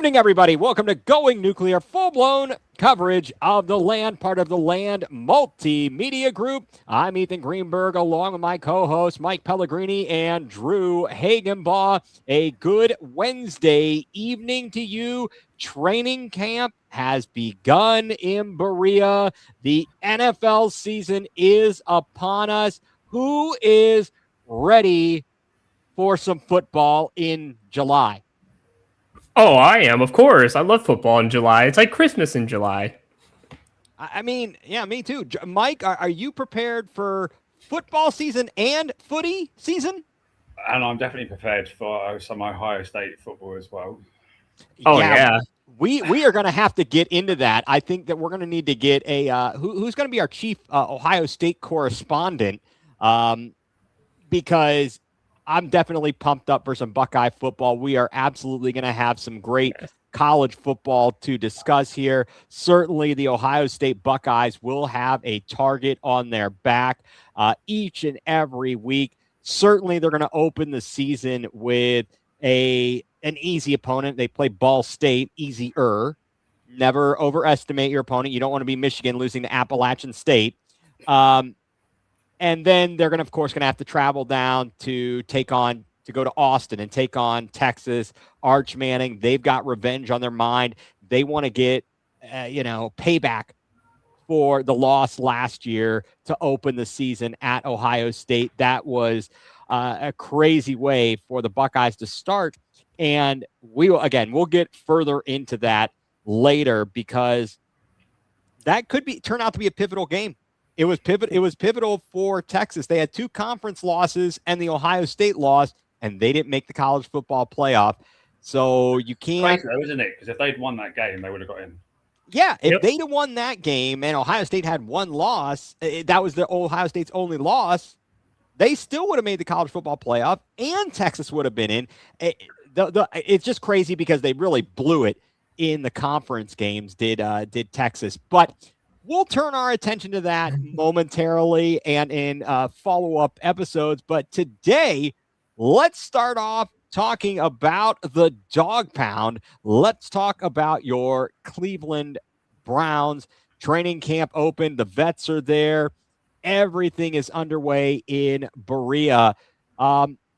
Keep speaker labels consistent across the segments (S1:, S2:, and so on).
S1: Evening, everybody. Welcome to Going nuCLEar, full-blown coverage of the Land, part of the Land Multimedia Group. I'm Ethan Greenberg, along with my co-host Mike Pellegrini and Drew Hagenbaugh. A good Wednesday evening to you. Training camp has begun in Berea. The NFL season is upon us. Who is ready for some football in July?
S2: Oh, I am, of course. I love football in July. It's like Christmas in July.
S1: I mean, yeah, me too. Mike, are you prepared for football season and footy season?
S3: And I'm definitely prepared for some Ohio State football as well.
S2: Oh, yeah.
S1: We are going to have to get into that. I think that we're going to need to get a who's going to be our chief Ohio State correspondent, because I'm definitely pumped up for some Buckeye football. We are absolutely going to have some great college football to discuss here. Certainly the Ohio State Buckeyes will have a target on their back each and every week. Certainly they're going to open the season with an easy opponent. They play Ball State, easier. Never overestimate your opponent. You don't want to be Michigan losing to Appalachian State. And then they're of course, going to have to travel down to go to Austin and take on Texas. Arch Manning, they've got revenge on their mind. They want to get, payback for the loss last year to open the season at Ohio State. That was a crazy way for the Buckeyes to start. And we'll get further into that later, because that could turn out to be a pivotal game. It was pivotal for Texas. They had two conference losses and the Ohio State loss, and they didn't make the college football playoff. So you can't.
S3: Crazy though, isn't it? Because if they'd won that game, they would have got in.
S1: Yeah, if they'd have won that game and Ohio State had one loss, that was the Ohio State's only loss, they still would have made the college football playoff, and Texas would have been in. It's just crazy because they really blew it in the conference games, did Texas. But we'll turn our attention to that momentarily and in follow-up episodes. But today, let's start off talking about the Dog Pound. Let's talk about your Cleveland Browns. Training camp open. The vets are there. Everything is underway in Berea.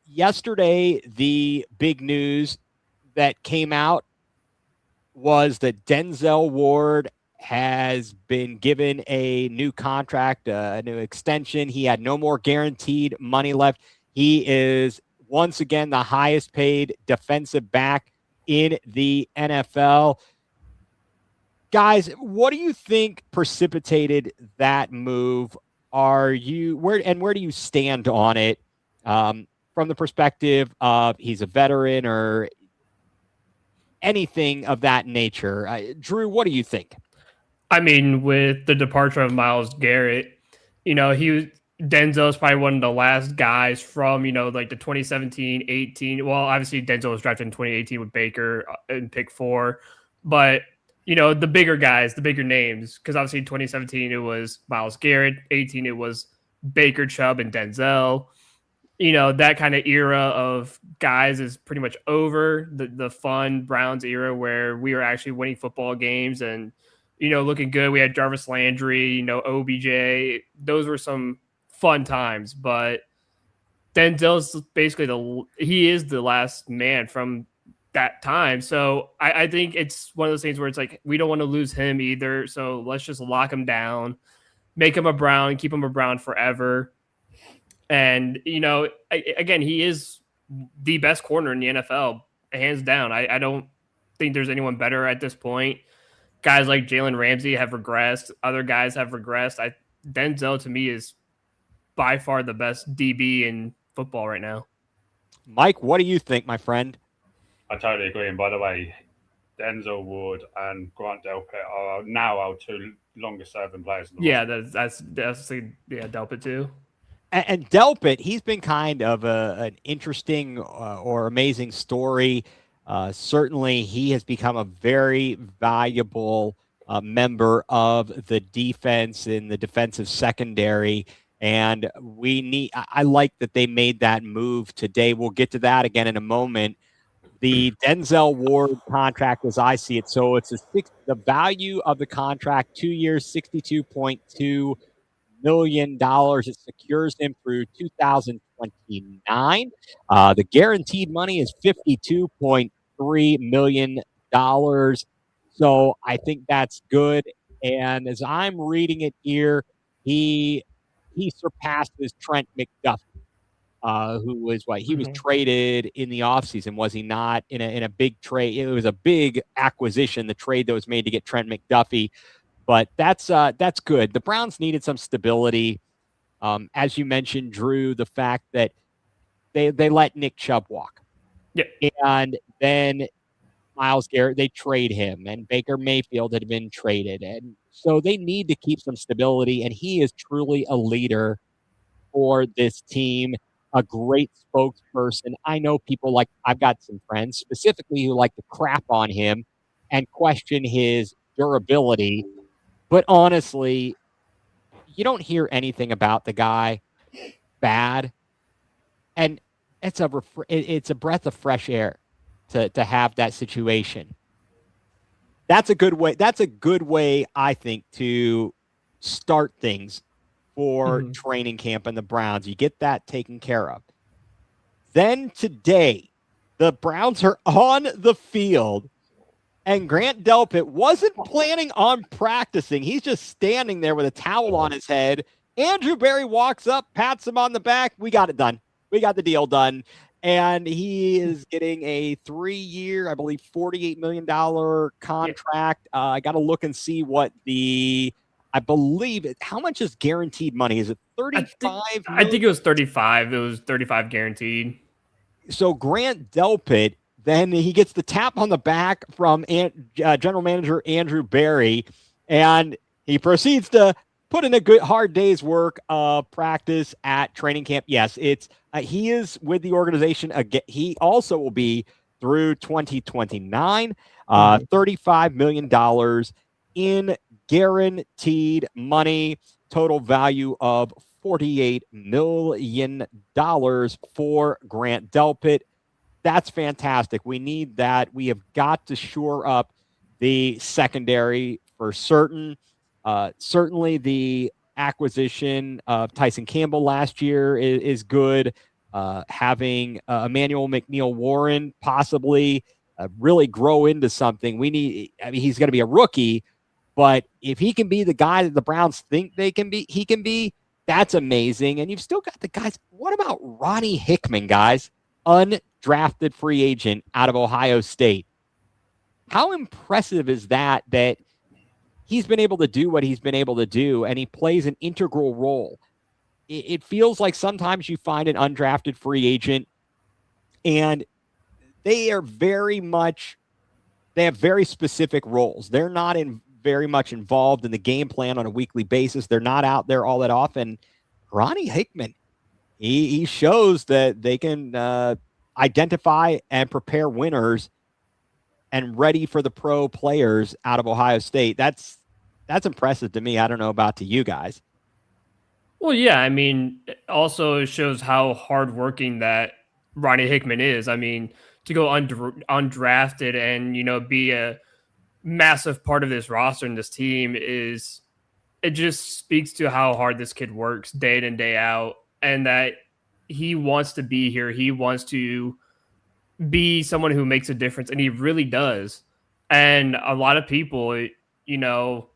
S1: Yesterday, the big news that came out was that Denzel Ward has been given a new contract, a new extension. He had no more guaranteed money left. He is once again the highest paid defensive back in the NFL. Guys, what do you think precipitated that move? Where do you stand on it, from the perspective of he's a veteran or anything of that nature? Drew, what do you think?
S2: I mean, with the departure of Myles Garrett, Denzel is probably one of the last guys from, like the 2017, 18. Well, obviously Denzel was drafted in 2018 with Baker in pick 4. But, the bigger guys, the bigger names, because obviously in 2017 it was Myles Garrett. 18 it was Baker, Chubb, and Denzel. That kind of era of guys is pretty much over. The fun Browns era where we were actually winning football games and, looking good. We had Jarvis Landry, OBJ. Those were some fun times, but Denzel's basically he is the last man from that time. So I think it's one of those things where it's like, we don't want to lose him either. So let's just lock him down, make him a Brown, keep him a Brown forever. And, again, he is the best corner in the NFL, hands down. I don't think there's anyone better at this point. Guys like Jalen Ramsey have regressed. Other guys have regressed. Denzel, to me, is by far the best DB in football right now.
S1: Mike, what do you think, my friend?
S3: I totally agree. And by the way, Denzel Ward and Grant Delpit are now our two longest-serving players.
S2: That's Delpit too.
S1: And Delpit, he's been kind of an interesting or amazing story. Certainly, he has become a very valuable member of the defense in the defensive secondary. And I like that they made that move today. We'll get to that again in a moment. the Denzel Ward contract, as I see it. So it's the value of the contract, 2 years, $62.2 million. It secures him through 2029. The guaranteed money is $52.3 million. So I think that's good. And as I'm reading it here, he surpasses Trent McDuffie, who was he was traded in the offseason, was he not? In a big trade. It was a big acquisition, the trade that was made to get Trent McDuffie. But that's good. The Browns needed some stability. As you mentioned, Drew, the fact that they let Nick Chubb walk.
S2: Yeah.
S1: And then Myles Garrett, they trade him, and Baker Mayfield had been traded. And so they need to keep some stability, and he is truly a leader for this team, a great spokesperson. I know people I've got some friends specifically who like to crap on him and question his durability. But honestly, you don't hear anything about the guy bad. And it's a breath of fresh air to have that situation. That's a good way. That's a good way, I think, to start things for training camp and the Browns. You get that taken care of. Then today, the Browns are on the field, and Grant Delpit wasn't planning on practicing. He's just standing there with a towel on his head. Andrew Berry walks up, pats him on the back. We got it done. We got the deal done. And he is getting a 3-year, I believe, $48 million contract. I got to look and see what how much is guaranteed money? Is it 35?
S2: I think it was 35. It was 35 guaranteed.
S1: So Grant Delpit, then he gets the tap on the back from general manager Andrew Berry, and he proceeds to put in a good hard day's work of practice at training camp. Yes, he is with the organization again. He also will be through 2029. $35 million in guaranteed money, total value of $48 million for Grant Delpit. That's fantastic. We need that. We have got to shore up the secondary for certain. Certainly the acquisition of Tyson Campbell last year is good. Having Emmanuel McNeil-Warren possibly really grow into something. He's going to be a rookie, but if he can be the guy that the Browns think he can be, that's amazing. And you've still got the guys. What about Ronnie Hickman, guys? Undrafted free agent out of Ohio State. How impressive is that he's been able to do what he's been able to do, and he plays an integral role? It feels like sometimes you find an undrafted free agent, and they have very specific roles. They're not very much involved in the game plan on a weekly basis. They're not out there all that often. Ronnie Hickman, he shows that they can identify and prepare winners and ready for the pro players out of Ohio State. That's impressive to me. I don't know about to you guys.
S2: Well, yeah, I mean, it also shows how hardworking that Ronnie Hickman is. I mean, to go undrafted and, be a massive part of this roster and this team it just speaks to how hard this kid works day in and day out, and that he wants to be here. He wants to be someone who makes a difference, and he really does. And a lot of people, even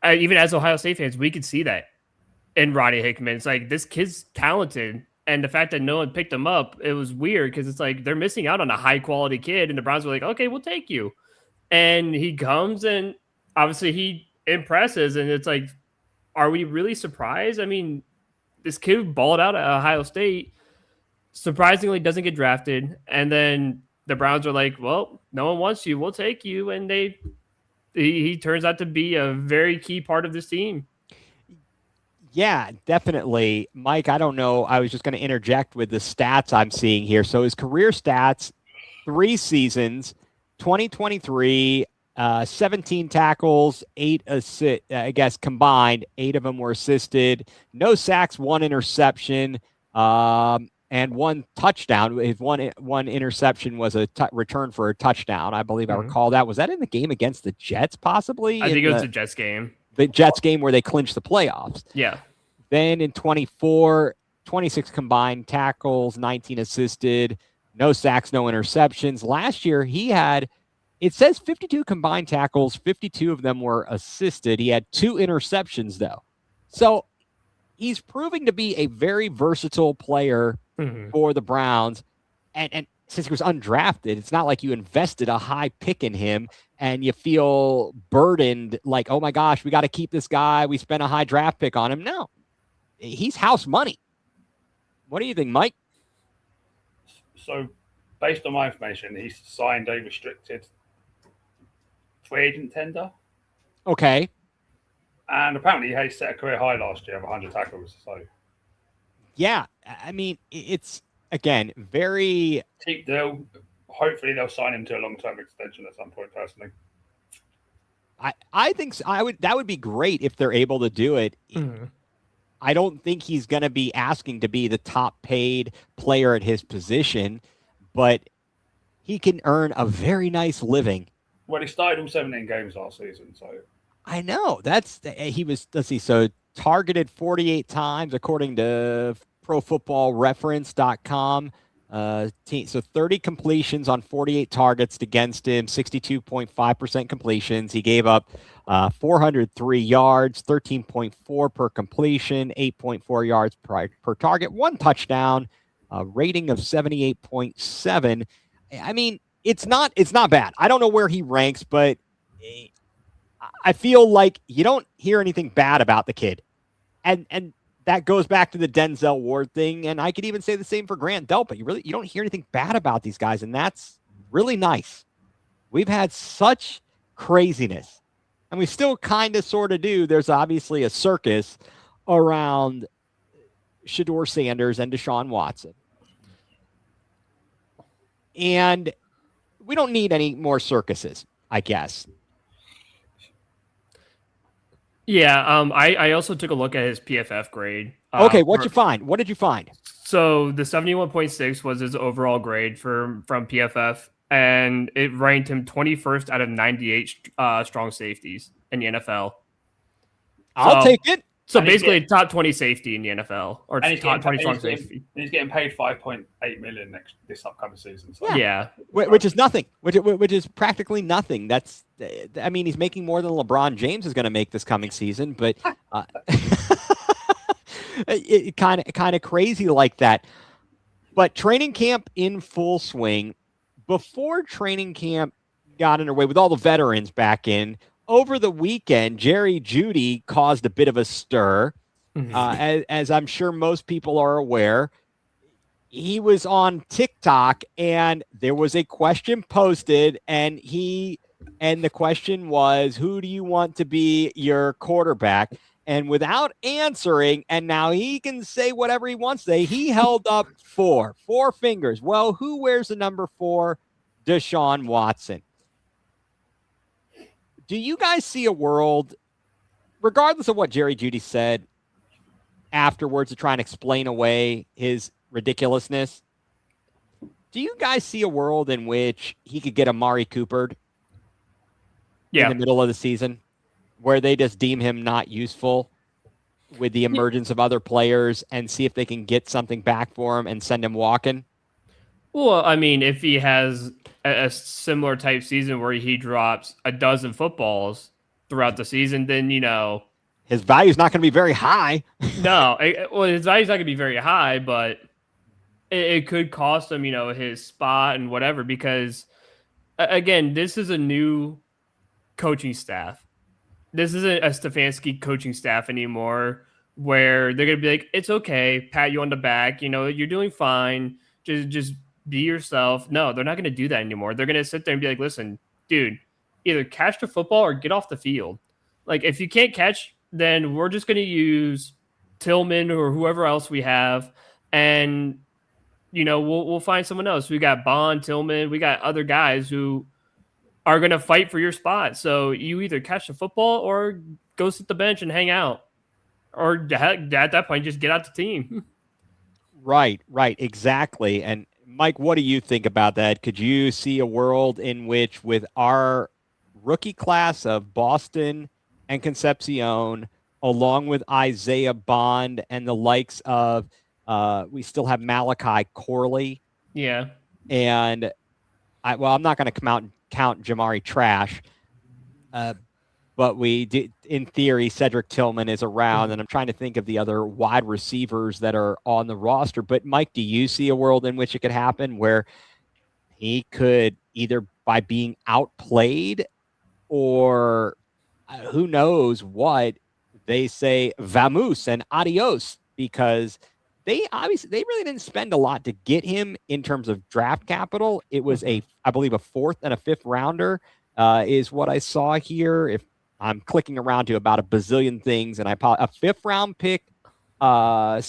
S2: as Ohio State fans, we could see that in Ronnie Hickman. It's like, this kid's talented, and the fact that no one picked him up, it was weird, because it's like they're missing out on a high quality kid, and the Browns were like, okay, we'll take you. And he comes, and obviously he impresses, and it's like, are we really surprised? I mean, this kid balled out at Ohio State, surprisingly doesn't get drafted, and then the Browns are like, well, no one wants you, we'll take you, and he turns out to be a very key part of this team.
S1: Yeah, definitely. Mike, I don't know. I was just going to interject with the stats I'm seeing here. So his career stats, 3 seasons, 2023, 17 tackles, 8 assists, I guess combined. 8 of them were assisted. No sacks, 1 interception. and one touchdown. His one interception was a return for a touchdown. I believe I recall that. Was that in the game against the Jets, possibly?
S2: I think it was the Jets game.
S1: The Jets game where they clinched the playoffs.
S2: Yeah.
S1: Then in 24, 26 combined tackles, 19 assisted, no sacks, no interceptions. Last year, he had, it says 52 combined tackles, 52 of them were assisted. He had 2 interceptions, though. So he's proving to be a very versatile player for the Browns. And since he was undrafted, it's not like you invested a high pick in him and you feel burdened like, oh my gosh, we got to keep this guy. We spent a high draft pick on him. No, he's house money. What do you think, Mike?
S3: So based on my information, he's signed a restricted free agent tender.
S1: Okay.
S3: And apparently he set a career high last year of 100 tackles. So
S1: yeah, I mean, it's, again, very
S3: cheap deal. Hopefully they'll sign him to a long-term extension at some point, personally.
S1: I think so. That would be great if they're able to do it. I don't think he's going to be asking to be the top paid player at his position, but he can earn a very nice living.
S3: Well, he started all 17 games last season, so
S1: I know he was, let's see, so targeted 48 times according to profootballreference.com. So 30 completions on 48 targets against him, 62.5% completions. He gave up 403 yards, 13.4 per completion, 8.4 yards per target, 1 touchdown, rating of 78.7. I mean, it's not bad. I don't know where he ranks, but I feel like you don't hear anything bad about the kid. And that goes back to the Denzel Ward thing, and I could even say the same for Grant Delpit. You don't hear anything bad about these guys, and that's really nice. We've had such craziness, and we still kind of sort of do. There's obviously a circus around Shedeur Sanders and Deshaun Watson. And we don't need any more circuses, I guess.
S2: Yeah, I also took a look at his PFF grade.
S1: Okay, what'd you find? What did you find?
S2: So the 71.6 was his overall grade from PFF, and it ranked him 21st out of 98 strong safeties in the NFL.
S1: I'll take it.
S2: So basically, top 20 safety in the NFL, or top 20 strong safety.
S3: He's getting paid $5.8 million this upcoming season. So.
S2: Yeah,
S1: which is nothing. Which is practically nothing. That's, I mean, he's making more than LeBron James is going to make this coming season, but it kind of crazy like that. But training camp in full swing. Before training camp got underway with all the veterans back in. Over the weekend, Jerry Jeudy caused a bit of a stir. As I'm sure most people are aware, he was on TikTok and there was a question posted, and the question was, who do you want to be your quarterback? And without answering, and now he can say whatever he wants to say, he held up four fingers. Well, who wears the number 4? Deshaun Watson. Do you guys see a world, regardless of what Jerry Jeudy said afterwards to try and explain away his ridiculousness, do you guys see a world in which he could get Amari Coopered in the middle of the season, where they just deem him not useful with the emergence of other players and see if they can get something back for him and send him walking?
S2: Well, I mean, if he has a similar type season where he drops a dozen footballs throughout the season, then,
S1: his value is not going to be very high.
S2: No, his value is not going to be very high, but it could cost him, his spot and whatever, because, again, this is a new coaching staff. This isn't a Stefanski coaching staff anymore, where they're going to be like, it's okay, pat you on the back, you're doing fine, just be yourself. No, they're not going to do that anymore. They're going to sit there and be like, listen, dude, either catch the football or get off the field. Like, if you can't catch, then we're just going to use Tillman or whoever else we have, and, we'll find someone else. We got Bond, Tillman, we got other guys who are going to fight for your spot. So you either catch the football or go sit the bench and hang out. Or at that point, just get out the team.
S1: Right, exactly. And Mike, what do you think about that? Could you see a world in which, with our rookie class of Boston and Concepcion, along with Isaiah Bond and the likes of, we still have Malachi Corley,
S2: Yeah.
S1: and I'm not going to come out and count Jamari Trash, uh, but we did, in theory, Cedric Tillman is around, and I'm trying to think of the other wide receivers that are on the roster. But Mike, do you see a world in which it could happen where he could, either by being outplayed or who knows what, they say vamoose and adios, because they really didn't spend a lot to get him in terms of draft capital. It was I believe a fourth and a fifth rounder, is what I saw here. If I'm clicking around to about a bazillion things, and a fifth round pick, and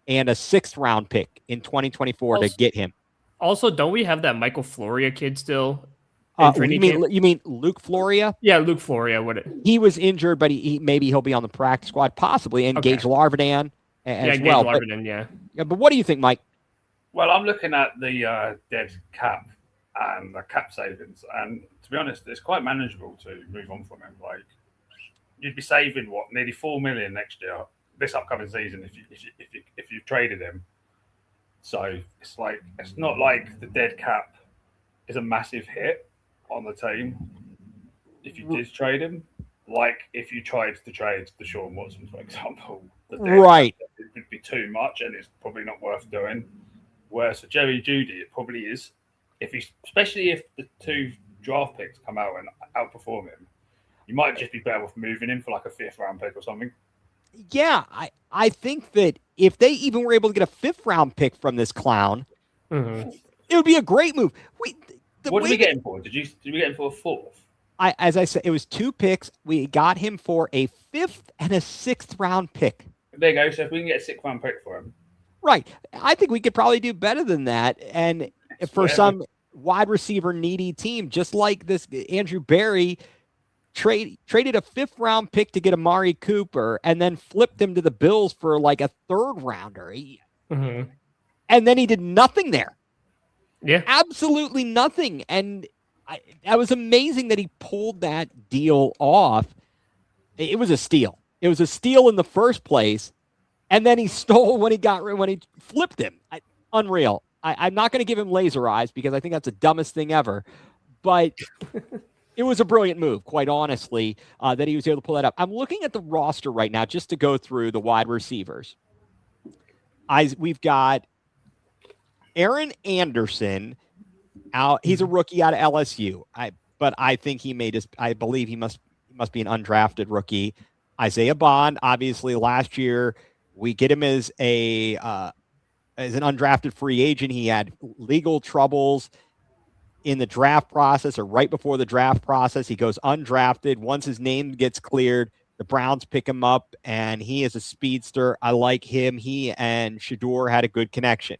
S1: a sixth round pick in 2024 to get him.
S2: Also, don't we have that Michael Floria kid still in training camp?
S1: You mean Luke Floria?
S2: Yeah, Luke Floria.
S1: He was injured, but maybe he'll be on the practice squad, possibly, and Gage Larvidan as well.
S2: Yeah.
S1: But what do you think, Mike?
S3: Well, I'm looking at the dead cap and the cap savings, and to be honest, it's quite manageable to move on from him. Like, you'd be saving nearly $4 million next year, this upcoming season, if you traded him. So it's not like the dead cap is a massive hit on the team if you did trade him. Like if you tried to trade Deshaun Watson, for example, the dead cap, it would be too much, and it's probably not worth doing. Whereas for Jerry Jeudy, it probably is. Especially if the two draft picks come out and outperform him, you might just be better off moving him for like a fifth round pick or something.
S1: Yeah, I think that if they even were able to get a fifth round pick from this clown, it would be a great move.
S3: What did we get him for? Did we get him for a fourth?
S1: As I said, it was 2 picks. We got him for a fifth and a sixth round pick.
S3: There you go. So if we can get a sixth round pick for him,
S1: right? I think we could probably do better than that. And for some wide receiver needy team, just like this, Andrew Berry traded a fifth round pick to get Amari Cooper, and then flipped him to the Bills for like a third rounder. And then he did nothing there.
S2: Yeah,
S1: absolutely nothing. And that was amazing that he pulled that deal off. It was a steal. It was a steal in the first place, and then he stole when he flipped him. Unreal. I'm not going to give him laser eyes because I think that's the dumbest thing ever, but it was a brilliant move, quite honestly, that he was able to pull that up. I'm looking at the roster right now just to go through the wide receivers. We've got Aaron Anderson out. He's a rookie out of LSU. But I think I believe he must be an undrafted rookie. Isaiah Bond, obviously last year we get him as an undrafted free agent. He had legal troubles in the draft process, or right before the draft process. He goes undrafted. Once his name gets cleared, the Browns pick him up, and he is a speedster. I like him. He and Shador had a good connection.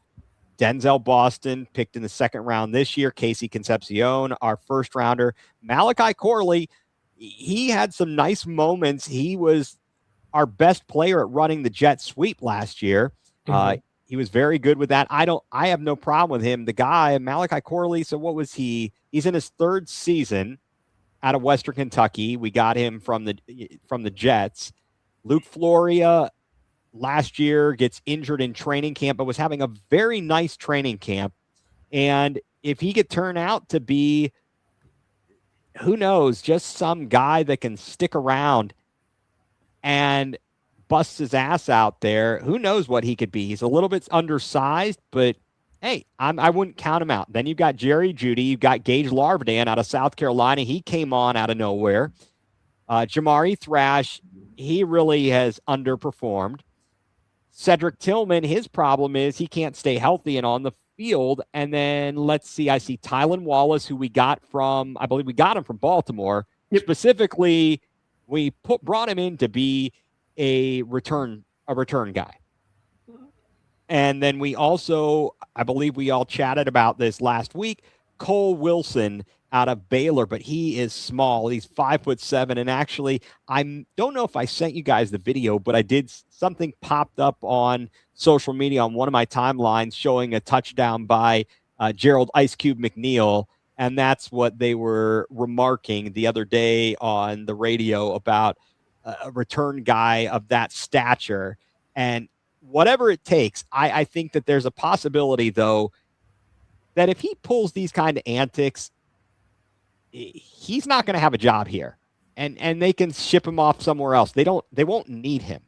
S1: Denzel Boston picked in the second round this year. Casey Concepcion, our first rounder. Malachi Corley, he had some nice moments. He was our best player at running the jet sweep last year. He was very good with that. I have no problem with him. The guy, Malachi Corley, so what was he? He's in his third season out of Western Kentucky. We got him from the Jets. Luke Floria last year gets injured in training camp, but was having a very nice training camp. And if he could turn out to be, who knows, just some guy that can stick around and busts his ass out there, who knows what he could be. He's a little bit undersized, but hey, I wouldn't count him out. Then you've got Jerry Jeudy. You've got Gage Larvidan out of South Carolina. He came on out of nowhere. Jamari Thrash, he really has underperformed. Cedric Tillman, his problem is he can't stay healthy and on the field. And then let's see, I see Tylan Wallace, who I believe we got him from Baltimore. Yep. Specifically, we brought him in to be a return guy. And then we also, I believe we all chatted about this last week, Cole Wilson out of Baylor, but he is small. He's 5'7", and actually, I don't know if I sent you guys the video, but I did. Something popped up on social media on one of my timelines showing a touchdown by Gerald Ice Cube McNeil, and that's what they were remarking the other day on the radio about a return guy of that stature. And whatever it takes, I think that there's a possibility, though, that if he pulls these kind of antics, he's not going to have a job here, and they can ship him off somewhere else. They won't need him.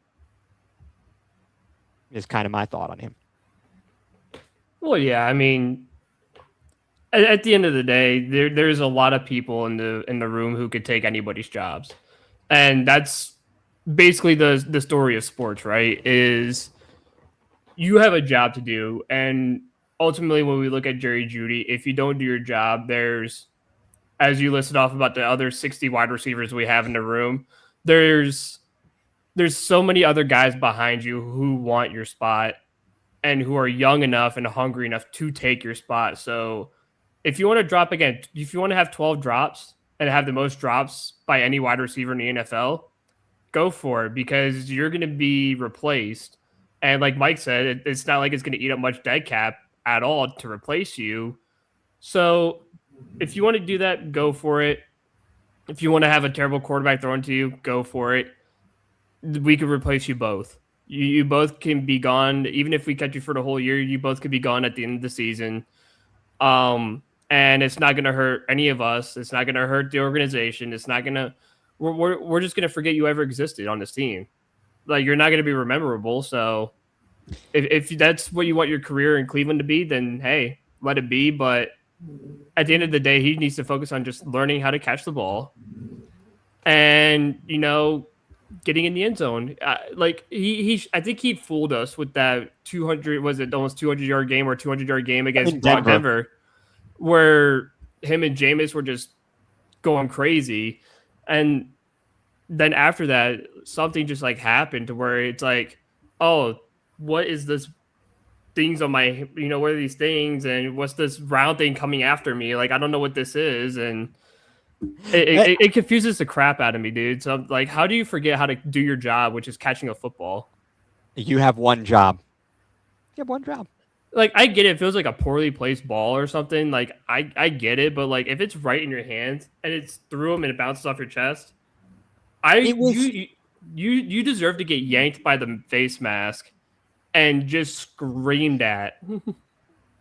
S1: Is kind of my thought on him.
S2: Well, yeah, I mean, at the end of the day, there's a lot of people in the room who could take anybody's jobs, and that's basically the story of sports, right? Is you have a job to do, and ultimately, when we look at Jerry Jeudy, if you don't do your job, there's, as you listed off about the other 60 wide receivers we have in the room, there's so many other guys behind you who want your spot and who are young enough and hungry enough to take your spot. So if you want to drop again, if you want to have 12 drops and have the most drops by any wide receiver in the NFL, go for it, because you're going to be replaced. And like Mike said, it's not like it's going to eat up much dead cap at all to replace you. So if you want to do that, go for it. If you want to have a terrible quarterback thrown to you, go for it. We could replace you both. You both can be gone. Even if we catch you for the whole year, you both could be gone at the end of the season. And it's not going to hurt any of us. It's not going to hurt the organization. It's not going to. We're just going to forget you ever existed on this team. Like, you're not going to be memorable. So if that's what you want your career in Cleveland to be, then hey, let it be. But at the end of the day, he needs to focus on just learning how to catch the ball and, getting in the end zone. Like I think he fooled us with that 200, was it almost 200-yard game or 200-yard game against Denver, where him and Jameis were just going crazy. And then after that, something just like happened to where it's like, oh, what is this things on my, what are these things? And what's this round thing coming after me? Like, I don't know what this is. And it confuses the crap out of me, dude. So like, how do you forget how to do your job, which is catching a football?
S1: You have one job. You have one job.
S2: Like, I get it. It feels like a poorly placed ball or something. Like, I get it. But like, if it's right in your hands and it's through them and it bounces off your chest, you deserve to get yanked by the face mask and just screamed at.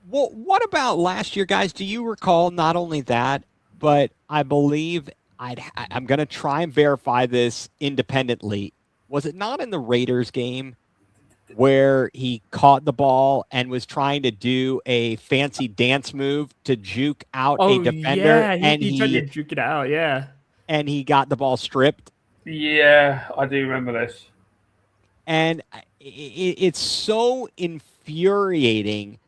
S1: Well, what about last year, guys? Do you recall not only that, but I believe I'm going to try and verify this independently. Was it not in the Raiders game where he caught the ball and was trying to do a fancy dance move to juke out a defender?
S2: Yeah, he tried to juke it out, yeah.
S1: And he got the ball stripped?
S3: Yeah, I do remember this.
S1: And it's so infuriating.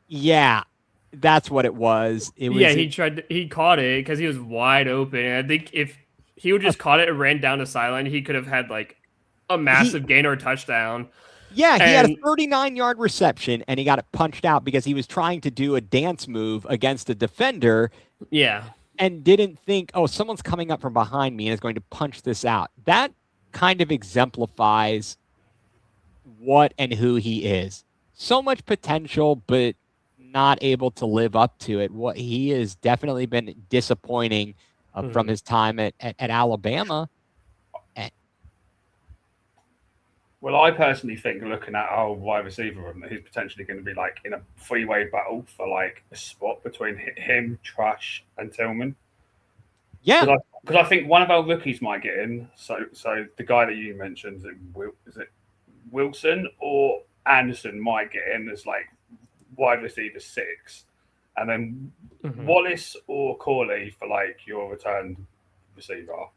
S1: Yeah, that's what it was.
S2: He caught it because he was wide open. And I think if he would just caught it and ran down the sideline, he could have had like a massive gain or touchdown.
S1: Yeah, he had a 39-yard reception, and he got it punched out because he was trying to do a dance move against a defender.
S2: Yeah.
S1: And didn't think, oh, someone's coming up from behind me and is going to punch this out. That kind of exemplifies what and who he is. So much potential, but not able to live up to it. What he has definitely been disappointing from his time at Alabama.
S3: Well, I personally think, looking at our wide receiver room, that he's potentially going to be like in a three-way battle for like a spot between him, Trash, and Tillman.
S1: Yeah,
S3: because I think one of our rookies might get in. So the guy that you mentioned, is it Wilson or Anderson might get in as like wide receiver 6, and then Wallace or Corley for like your return receiver.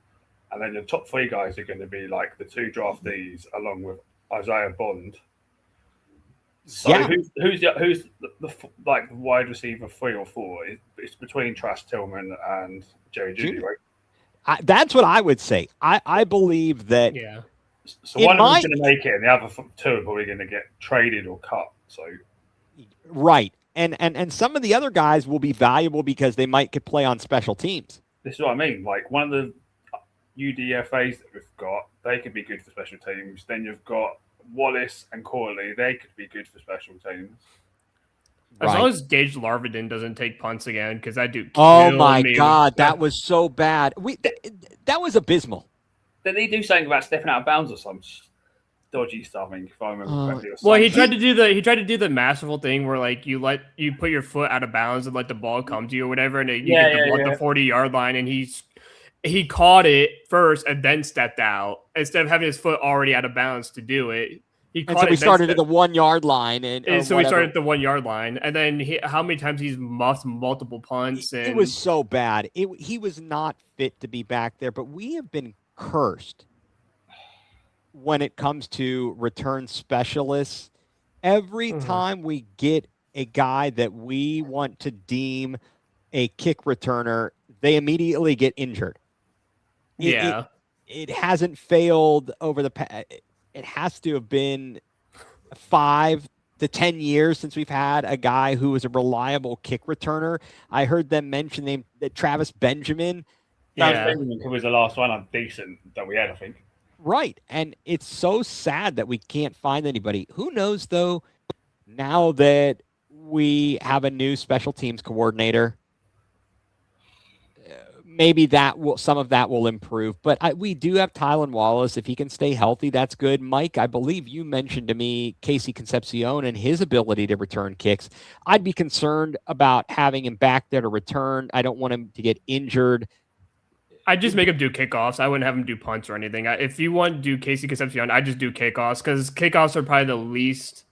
S3: And then the top 3 guys are going to be like the 2 draftees along with Isaiah Bond. So who's the like wide receiver 3 or 4? It's between Trash, Tillman, and Jerry Jeudy, right?
S1: That's what I would say. I believe that.
S2: Yeah.
S3: So one of them's going to make it, and the other 2 are probably going to get traded or cut. So.
S1: Right. and some of the other guys will be valuable because they might could play on special teams.
S3: This is what I mean. Like one of the UDFAs that we've got, they could be good for special teams. Then you've got Wallace and Corley, they could be good for special teams.
S2: As long as Gage Larvin doesn't take punts again, because that dude
S1: oh my
S2: me.
S1: God, that was so bad. That was abysmal.
S3: Did he do something about stepping out of bounds or some dodgy stuff? I mean, if I remember correctly.
S2: Well, he tried to do the masterful thing where like you put your foot out of bounds and let the ball come to you or whatever, and you get the ball at the 40-yard line, and he caught it first and then stepped out instead of having his foot already out of bounds to do it.
S1: We started at the 1 yard line, and
S2: so we started at the 1 yard line, and then how many times he's muffed multiple punts? And
S1: it was so bad. He was not fit to be back there. But we have been cursed when it comes to return specialists. Every time we get a guy that we want to deem a kick returner, they immediately get injured. It hasn't failed over the past. It has to have been 5 to 10 years since we've had a guy who was a reliable kick returner. I heard them mention that Travis Benjamin.
S3: Benjamin was the last one decent that we had, I think.
S1: Right. And it's so sad that we can't find anybody. Who knows, though, now that we have a new special teams coordinator, maybe some of that will improve. But we do have Tylan Wallace. If he can stay healthy, that's good. Mike, I believe you mentioned to me Casey Concepcion and his ability to return kicks. I'd be concerned about having him back there to return. I don't want him to get injured.
S2: I'd just make him do kickoffs. I wouldn't have him do punts or anything. If you want to do Casey Concepcion, I'd just do kickoffs because kickoffs are probably the least,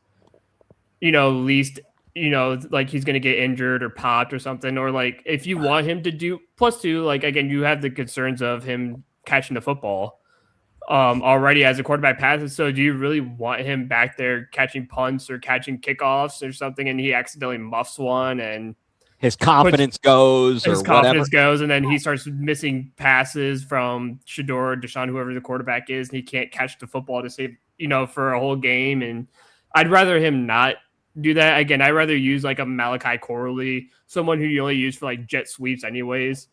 S2: like he's going to get injured or popped or something. Or like if you want him to do +2, like again, you have the concerns of him catching the football already as a quarterback passes. So do you really want him back there catching punts or catching kickoffs or something and he accidentally muffs one and
S1: his confidence goes,
S2: and then he starts missing passes from Shador or Deshaun, whoever the quarterback is, and he can't catch the football to save, for a whole game. And I'd rather him not do that. Again, I'd rather use like a Malachi Corley, someone who you only use for like jet sweeps anyways.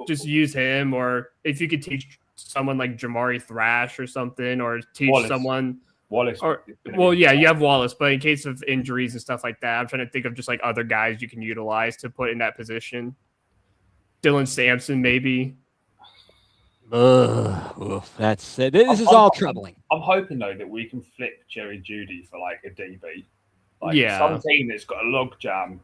S2: Just use him, or if you could teach someone like Jamari Thrash or something, or teach someone
S3: Wallace.
S2: You have Wallace, but in case of injuries and stuff like that, I'm trying to think of just like other guys you can utilize to put in that position. Dylan Sampson, maybe.
S1: This is all troubling.
S3: I'm hoping though that we can flip Jerry Jeudy for like a DB. Some team that's got a log jam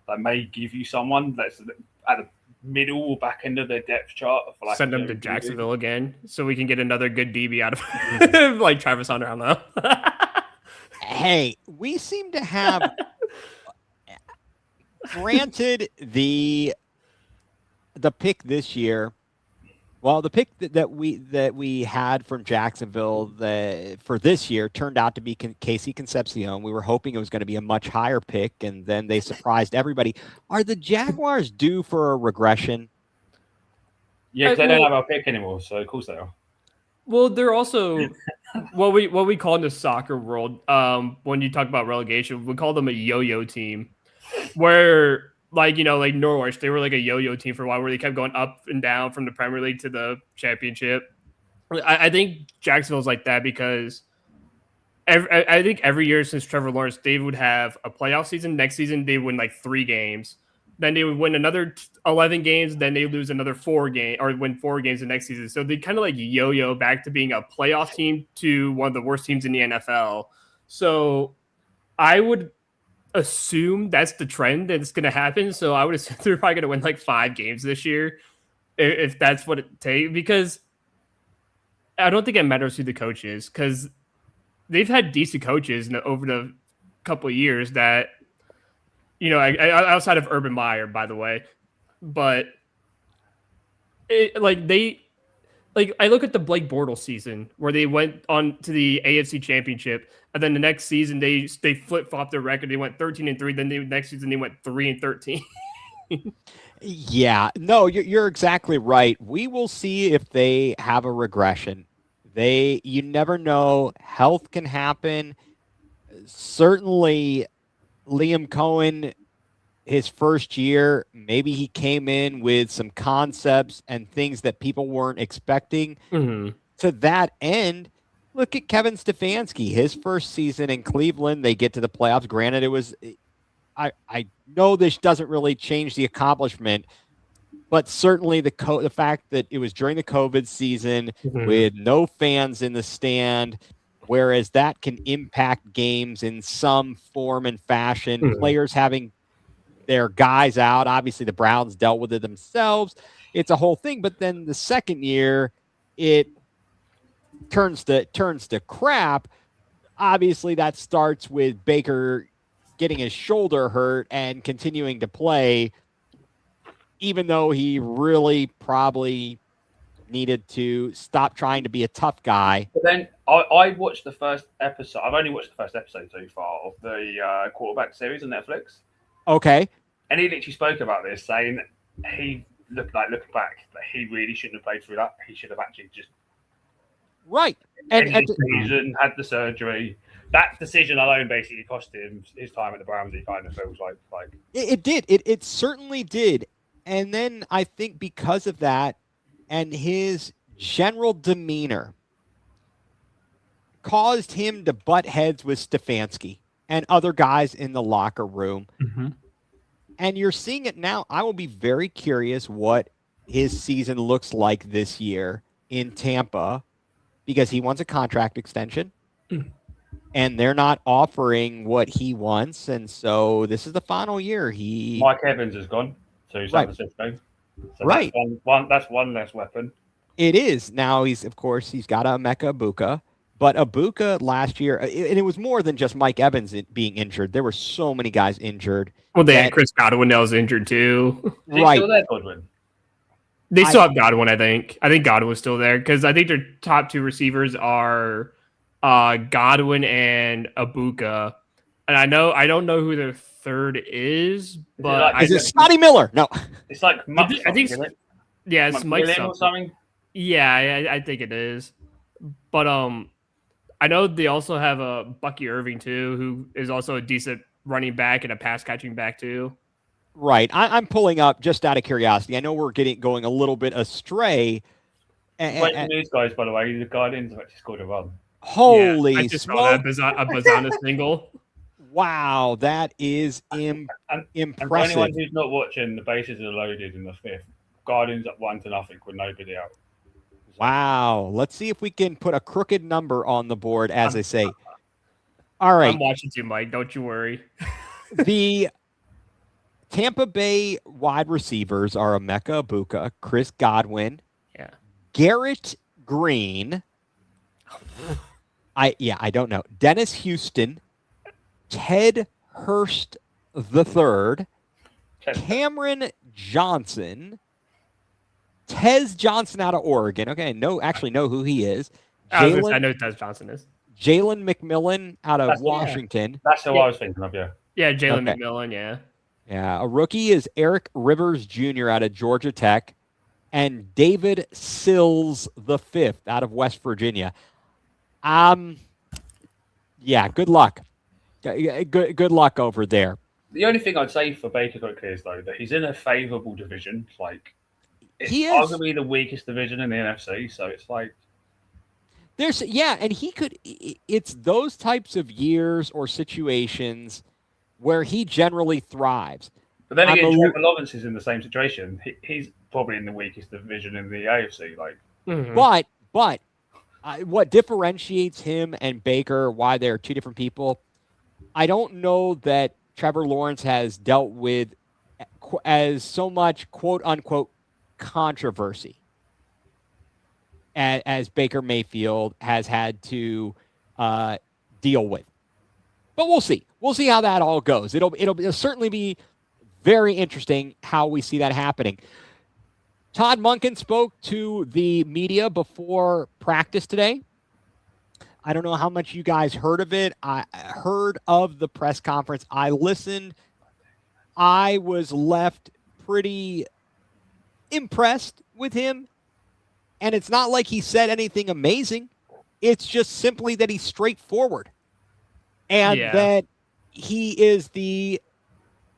S3: that may give you someone that's at the middle or back end of their depth chart. For
S2: send them to Jacksonville again so we can get another good DB out of like Travis Hunter. I don't know.
S1: Hey, we seem to have granted the pick this year. Well, the pick that we had from Jacksonville for this year turned out to be Casey Concepcion. We were hoping it was going to be a much higher pick, and then they surprised everybody. Are the Jaguars due for a regression?
S3: Yeah, because they don't have our pick anymore, so of course they are.
S2: Well, they're also what we call in the soccer world, when you talk about relegation, we call them a yo-yo team, where like Norwich, they were like a yo-yo team for a while, where they kept going up and down from the Premier League to the Championship. I think Jacksonville's like that because I think every year since Trevor Lawrence, they would have a playoff season. Next season, they win like 3 games. Then they would win another 11 games. Then they lose another 4 games or win 4 games the next season. So they kind of like yo-yo back to being a playoff team to one of the worst teams in the NFL. So I would assume that's the trend that's going to happen. So I would assume they're probably going to win like 5 games this year if that's what it takes, because I don't think it matters who the coach is, because they've had decent coaches over the couple of years that, outside of Urban Meyer, by the way, but I look at the Blake Bortles season where they went on to the AFC Championship, and then the next season they flip-flopped their record. They went 13-3. Then the next season they went 3-13.
S1: Yeah, no, you're exactly right. We will see if they have a regression. You never know. Health can happen. Certainly, Liam Cohen his first year, maybe he came in with some concepts and things that people weren't expecting. To that end, look at Kevin Stefanski. His first season in Cleveland, they get to the playoffs. Granted, it was I know this doesn't really change the accomplishment, but certainly the fact that it was during the COVID season with no fans in the stand, whereas that can impact games in some form and fashion. Players having their guys out. Obviously, the Browns dealt with it themselves. It's a whole thing. But then the second year, it turns to crap. Obviously, that starts with Baker getting his shoulder hurt and continuing to play, even though he really probably needed to stop trying to be a tough guy.
S3: But then I watched the first episode. I've only watched the first episode so far of the quarterback series on Netflix.
S1: Okay.
S3: And he literally spoke about this, saying he looking back, that he really shouldn't have played through that. He should have actually just
S1: and
S3: season, had the surgery. That decision alone basically cost him his time at the Browns. He kind of feels like
S1: it did. It certainly did. And then I think because of that and his general demeanor caused him to butt heads with Stefanski and other guys in the locker room. And you're seeing it now. I will be very curious what his season looks like this year in Tampa, because he wants a contract extension and they're not offering what he wants. And so this is the final year.
S3: Mike Evans is gone to San Francisco. So that's one less weapon.
S1: It is. Now he's got a Emeka Egbuka. But Egbuka last year, and it was more than just Mike Evans being injured. There were so many guys injured.
S2: Well, they had Chris Godwin that was injured too.
S3: Right. Still there, Godwin?
S2: They still have Godwin, I think. I think Godwin was still there because I think their top two receivers are Godwin and Egbuka. And I don't know who their third is, but
S1: is it Scotty Miller? No.
S3: It's like
S2: I think it's Mike
S3: or something.
S2: Yeah, I think it is. But I know they also have a Bucky Irving too, who is also a decent running back and a pass catching back too.
S1: Right. I'm pulling up just out of curiosity. I know we're going a little bit astray.
S3: Breaking news, guys, by the way, the Guardians have actually scored a run.
S1: Holy
S2: I just
S1: smoke.
S2: saw that a Bazana single.
S1: Wow, that is impressive.
S3: And for anyone who's not watching, the bases are loaded in the fifth. Guardians at 1-0 with nobody out.
S1: Wow. Let's see if we can put a crooked number on the board, as I say. All right.
S2: I'm watching you, Mike. Don't you worry.
S1: The Tampa Bay wide receivers are Emeka Egbuka, Chris Godwin, Garrett Green. I don't know. Dennis Houston, Ted Hurst III, Cameron Johnson, Tez Johnson out of Oregon. Okay, actually know who he is.
S2: I know who Tez Johnson is.
S1: Jalen McMillan out of Washington.
S3: That's who I was thinking of, yeah.
S2: Yeah, Jalen McMillan, yeah.
S1: Yeah, a rookie is Eric Rivers Jr. out of Georgia Tech, and David Sills V out of West Virginia. Yeah, good luck. Good luck over there.
S3: The only thing I'd say for Baker quickly is though that he's in a favourable division. Like it's arguably the weakest division in the NFC, so it's like
S1: and he could. It's those types of years or situations where he generally thrives.
S3: But then again, Trevor Lawrence is in the same situation. He's probably in the weakest division in the AFC. Like,
S1: but what differentiates him and Baker, why they're two different people, I don't know that Trevor Lawrence has dealt with as so much quote unquote controversy as Baker Mayfield has had to deal with. But we'll see. We'll see how that all goes. It'll certainly be very interesting how we see that happening. Todd Monken spoke to the media before practice today. I don't know how much you guys heard of it. I heard of the press conference. I listened. I was left pretty impressed with him. And it's not like he said anything amazing. It's just simply that he's straightforward. And that he is the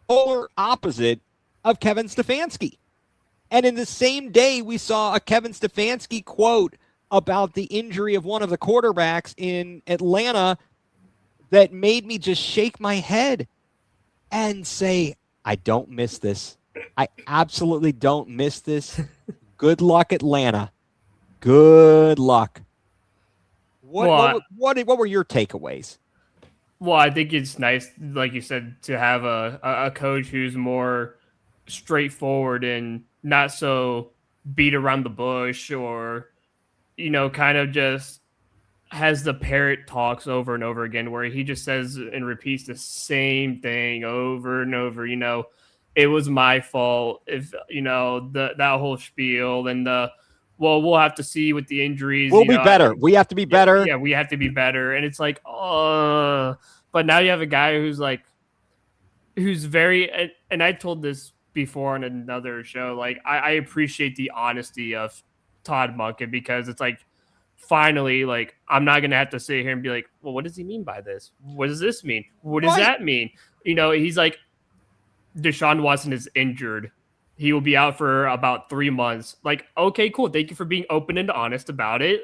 S1: polar opposite of Kevin Stefanski. And in the same day, we saw a Kevin Stefanski quote about the injury of one of the quarterbacks in Atlanta that made me just shake my head and say, I don't miss this. I absolutely don't miss this. Good luck, Atlanta. Good luck. What were your takeaways?
S2: Well, I think it's nice, like you said, to have a coach who's more straightforward and not so beat around the bush, or, kind of just has the parrot talks over and over again, where he just says and repeats the same thing over and over. It was my fault, if that whole spiel, and we'll have to see with the injuries.
S1: We'll be better. We have to be better.
S2: Yeah, we have to be better. And it's like, but now you have a guy who's very, and I told this before on another show, like I appreciate the honesty of Todd Monken, because it's like, finally, like, I'm not going to have to sit here and be like, well, what does he mean by this? What does this mean? What does that mean? He's like, Deshaun Watson is injured. He will be out for about 3 months. Like, okay, cool. Thank you for being open and honest about it.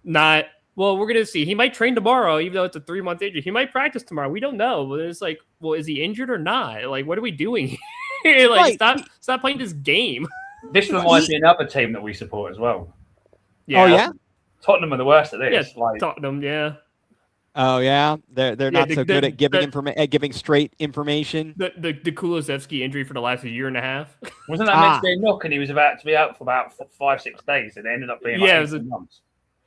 S2: Not, well, we're going to see. He might train tomorrow, even though it's a 3-month injury. He might practice tomorrow. We don't know. But it's like, well, is he injured or not? Like, what are we doing here? Like, stop playing this game.
S3: This reminds me of another team that we support as well.
S2: Yeah.
S1: Oh, yeah?
S3: Tottenham are the worst at this.
S2: Yeah, Tottenham, yeah.
S1: Oh, yeah? They're not so good at giving straight information.
S2: The Kulusevski injury for the last year and a half.
S3: Wasn't that meant to be a knock, and he was about to be out for about 5-6 days, and it ended up being like 18 months?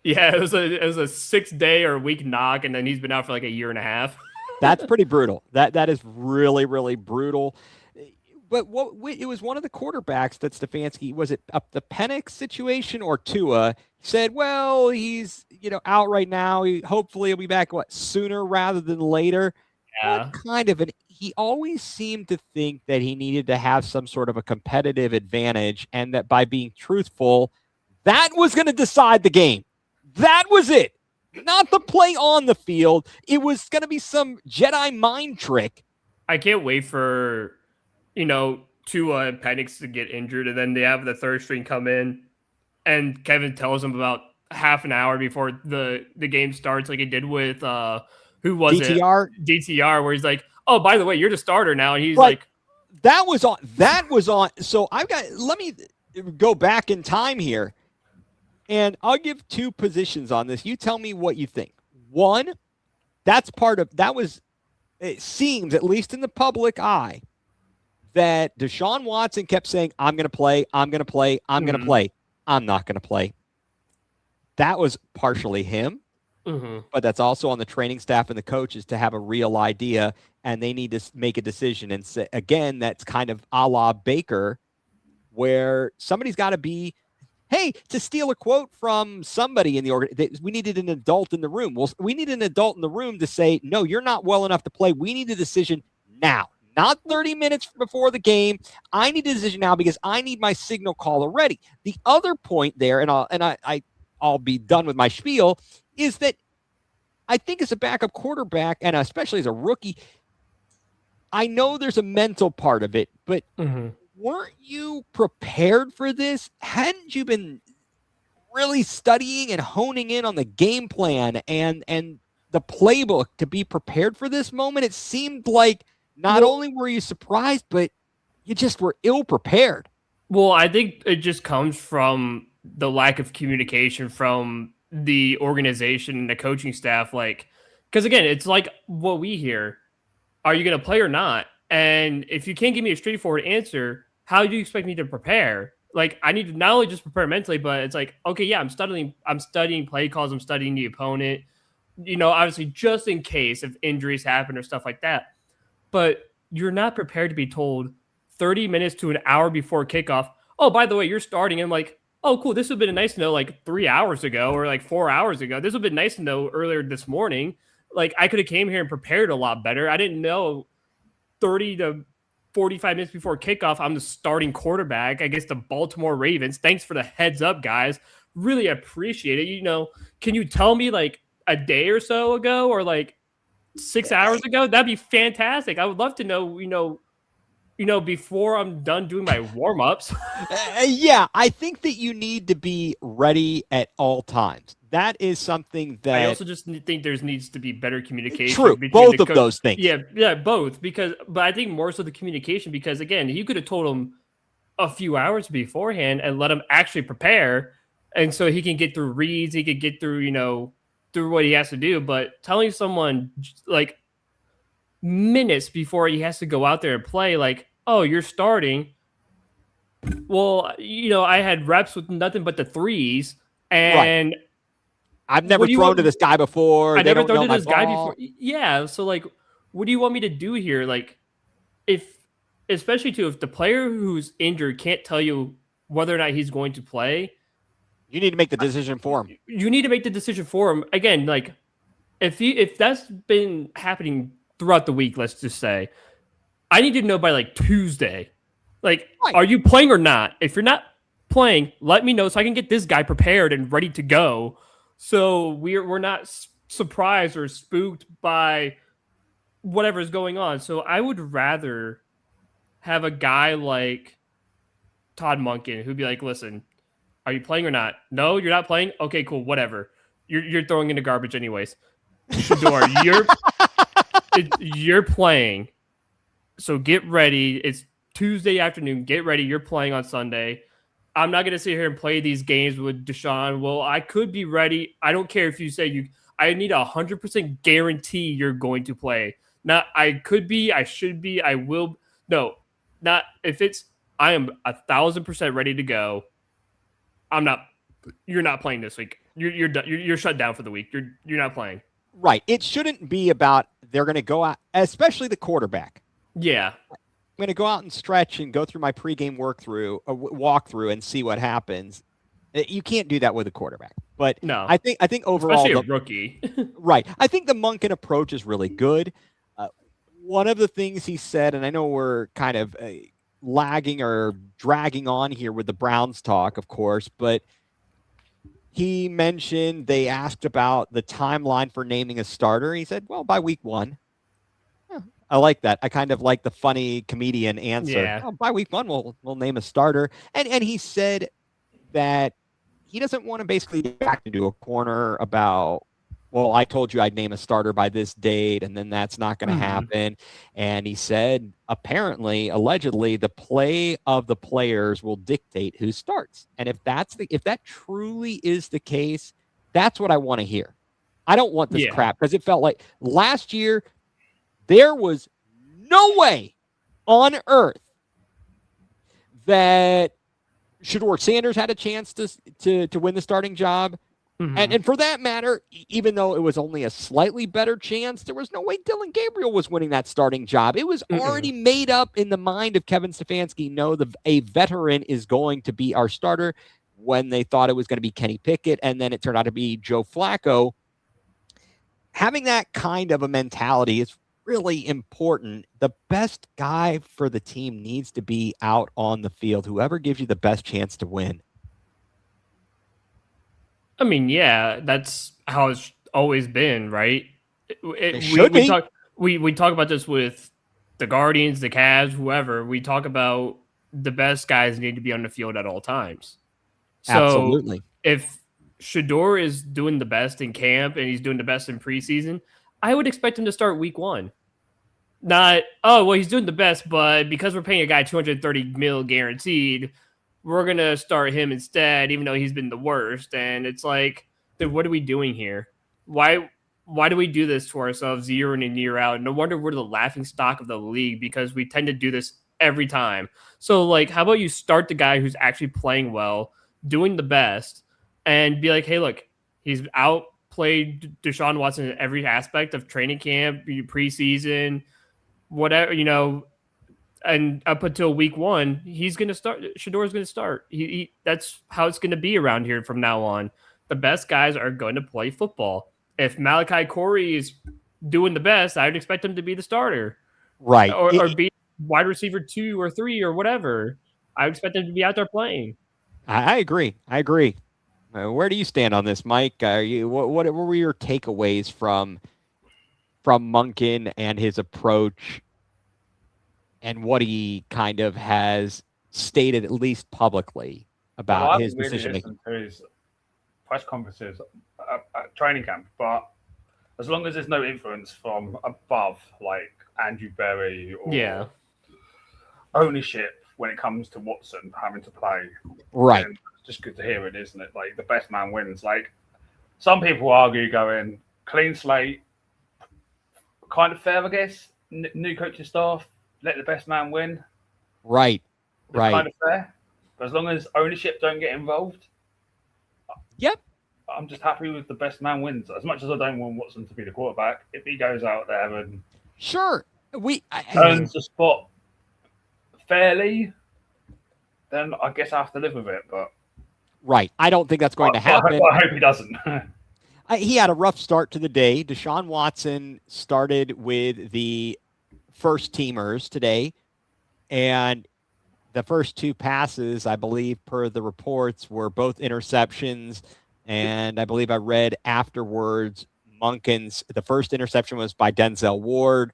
S2: Yeah, it was a 6-day or a week knock, and then he's been out for like a year and a half.
S1: That's pretty brutal. That is really, really brutal. But it was one of the quarterbacks that Stefanski, was it up the Penix situation or Tua, said, well, he's out right now. Hopefully he'll be back sooner rather than later.
S2: Yeah.
S1: He always seemed to think that he needed to have some sort of a competitive advantage, and that by being truthful, that was going to decide the game. That was it. Not the play on the field. It was going to be some Jedi mind trick.
S2: I can't wait for Tua and Penix to get injured, and then they have the third string come in, and Kevin tells him about half an hour before the game starts, like he did with who was
S1: DTR?
S2: DTR, where he's like, oh, by the way, you're the starter now, and he's like,
S1: that was on. So let me go back in time here, and I'll give two positions on this. You tell me what you think. One, it seems, at least in the public eye, that Deshaun Watson kept saying, I'm going to play, I'm going to play, I'm going to play. I'm not going to play. That was partially him, but that's also on the training staff and the coaches to have a real idea, and they need to make a decision. And say, again, that's kind of a la Baker, where somebody's got to be, hey, to steal a quote from somebody in the organization, we needed an adult in the room. Well, we need an adult in the room to say, no, you're not well enough to play. We need a decision now. Not 30 minutes before the game. I need a decision now because I need my signal caller ready. The other point there, and I'll be done with my spiel, is that I think as a backup quarterback, and especially as a rookie, I know there's a mental part of it, but weren't you prepared for this? Hadn't you been really studying and honing in on the game plan and the playbook to be prepared for this moment? It seemed like not only were you surprised, but you just were ill prepared.
S2: Well, I think it just comes from the lack of communication from the organization and the coaching staff. Like, because again, it's like what we hear. Are you going to play or not? And if you can't give me a straightforward answer, how do you expect me to prepare? Like, I need to not only just prepare mentally, but it's like, okay, yeah, I'm studying play calls. I'm studying the opponent, obviously just in case if injuries happen or stuff like that. But you're not prepared to be told 30 minutes to an hour before kickoff, oh, by the way, you're starting. And I'm like, oh, cool. This would have been nice to know like 3 hours ago or like 4 hours ago. This would have been nice to know earlier this morning. Like, I could have came here and prepared a lot better. I didn't know 30 to 45 minutes before kickoff, I'm the starting quarterback against the Baltimore Ravens. Thanks for the heads up, guys. Really appreciate it. Can you tell me like a day or so ago or like 6 hours ago? That'd be fantastic. I would love to know, before I'm done doing my warm-ups.
S1: Yeah, I think that you need to be ready at all times. That is something that
S2: I also just think there needs to be better communication
S1: true.
S2: between
S1: Both
S2: the
S1: of those things.
S2: Yeah, both. But I think more so the communication, because again, you could have told him a few hours beforehand and let him actually prepare, and so he can get through reads, he could get through, through what he has to do. But telling someone like minutes before he has to go out there and play, like, oh, you're starting. Well, I had reps with nothing but the threes, and
S1: I've never
S2: what do you
S1: thrown
S2: want?
S1: to this guy before.
S2: I
S1: They
S2: never
S1: don't know
S2: thrown to
S1: my
S2: this guy
S1: ball.
S2: before. Yeah, so like, what do you want me to do here? Like, especially if the player who's injured can't tell you whether or not he's going to play,
S1: You need to make the decision for him.
S2: you need to make the decision for him. Again, like, if that's been happening throughout the week, let's just say, I need to know by like Tuesday. Like,
S1: Right.
S2: Are you playing or not? If you're not playing, let me know so I can get this guy prepared and ready to go. So we're not surprised or spooked by whatever is going on. So I would rather have a guy like Todd Monken who'd be like, listen, are you playing or not? No, you're not playing? Okay, cool, whatever. You're throwing in the garbage anyways. Shador, you're playing. So get ready. It's Tuesday afternoon. Get ready. You're playing on Sunday. I'm not going to sit here and play these games with Deshaun. Well, I could be ready. I don't care if you say you. I need 100% guarantee you're going to play. Not I could be. I should be. I will. No, not if it's. I am 1,000% ready to go. I'm not. You're not playing this week. You're done. You're shut down for the week. You're not playing.
S1: Right. It shouldn't be about they're going to go out, especially the quarterback.
S2: Yeah.
S1: I'm going to go out and stretch and go through my pregame walkthrough and see what happens. You can't do that with a quarterback. But
S2: no,
S1: I think overall,
S2: especially a rookie.
S1: Right. I think the Monken approach is really good. One of the things he said, and I know we're kind of lagging or dragging on here with the Browns talk, of course, but he mentioned they asked about the timeline for naming a starter. He said, well, by week 1. I like that. I kind of like the funny comedian answer.
S2: Yeah.
S1: Oh, by week 1, we'll name a starter. And he said that he doesn't want to basically get back into a corner about, well, I told you I'd name a starter by this date, and then that's not going to happen. And he said, allegedly, the play of the players will dictate who starts. And if that truly is the case, that's what I want to hear. I don't want this crap, because it felt like last year there was no way on earth that Shador Sanders had a chance to win the starting job. And for that matter, even though it was only a slightly better chance, there was no way Dylan Gabriel was winning that starting job. It was already made up in the mind of Kevin Stefanski. No, a veteran is going to be our starter, when they thought it was going to be Kenny Pickett, and then it turned out to be Joe Flacco. Having that kind of a mentality is really important. The best guy for the team needs to be out on the field, whoever gives you the best chance to win.
S2: I mean, yeah, that's how it's always been, right? We talk about this with the Guardians, the Cavs, whoever. We talk about the best guys need to be on the field at all times. So
S1: Absolutely.
S2: If Shador is doing the best in camp and he's doing the best in preseason, I would expect him to start week 1. Not, oh, well, he's doing the best, but because we're paying a guy $230 million guaranteed, we're going to start him instead, even though he's been the worst. And it's like, then what are we doing here? Why do we do this to ourselves year in and year out? No wonder we're the laughing stock of the league, because we tend to do this every time. So, like, how about you start the guy who's actually playing well, doing the best, and be like, hey, look, he's outplayed Deshaun Watson in every aspect of training camp, preseason, whatever, and up until week 1, he's going to start. Shador's going to start. That's how it's going to be around here from now on. The best guys are going to play football. If Malachi Corey is doing the best, I would expect him to be the starter.
S1: Right.
S2: Or be wide receiver 2 or 3 or whatever. I would expect him to be out there playing.
S1: I agree. Where do you stand on this, Mike? What were your takeaways from Monken and his approach and what he kind of has stated, at least publicly,
S3: Well,
S1: about
S3: I
S1: his
S3: haven't really
S1: decision making.
S3: listened to his press conferences at training camp, but as long as there's no influence from above, like Andrew Berry or
S2: Yeah.
S3: ownership when it comes to Watson having to play,
S1: Right.
S3: then it's just good to hear it, isn't it? Like the best man wins. Like some people argue, going clean slate, kind of fair, I guess. New coaching staff, let the best man win.
S1: Right.
S3: It's
S1: Right.
S3: kind of fair, but as long as ownership don't get involved,
S1: Yep.
S3: I'm just happy with the best man wins. As much as I don't want Watson to be the quarterback, if he goes out there and
S1: Sure.
S3: earns the spot fairly, then I guess I have to live with it. But
S1: Right. I don't think that's going to happen.
S3: I hope he doesn't.
S1: He had a rough start to the day. Deshaun Watson started with the first teamers today, and the first two passes, I believe, per the reports, were both interceptions. And I believe I read afterwards, the first interception was by Denzel Ward.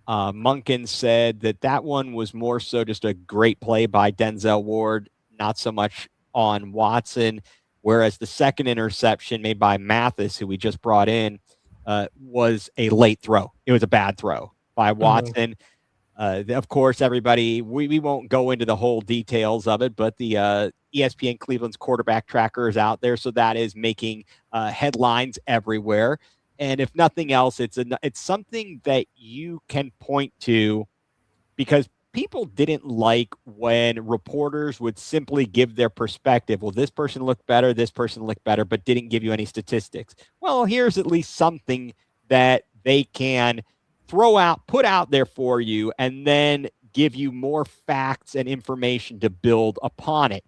S1: Munkins said that one was more so just a great play by Denzel Ward, not so much on Watson. Whereas the second interception made by Mathis, who we just brought in, was a late throw. It was a bad throw by Watson. Of course, everybody, we won't go into the whole details of it, but the ESPN Cleveland's quarterback tracker is out there, so that is making headlines everywhere. And if nothing else, it's something that you can point to, because people didn't like when reporters would simply give their perspective. Well, this person looked better, but didn't give you any statistics. Well, here's at least something that they can put out there for you, and then give you more facts and information to build upon it.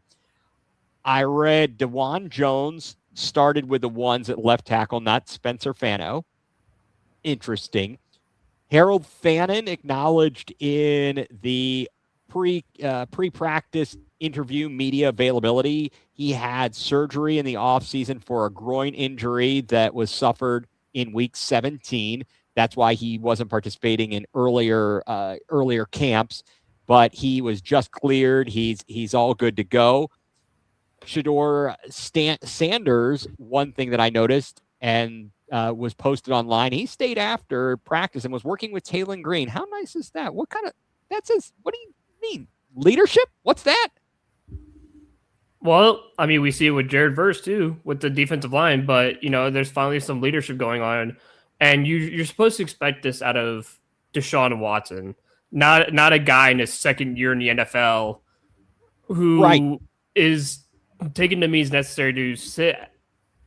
S1: I read DeJuan Jones started with the ones at left tackle, not Spencer Fano. Interesting. Harold Fannin acknowledged in the pre-practice interview media availability he had surgery in the offseason for a groin injury that was suffered in week 17. That's why he wasn't participating in earlier camps, but he was just cleared. He's all good to go. Shedeur Sanders, one thing that I noticed and was posted online, he stayed after practice and was working with Taylon Green. How nice is that? What do you mean? Leadership? What's that?
S2: Well, I mean, we see it with Jared Verse too, with the defensive line, but there's finally some leadership going on, and you're supposed to expect this out of Deshaun Watson, not a guy in his second year in the NFL who is taking the means necessary to sit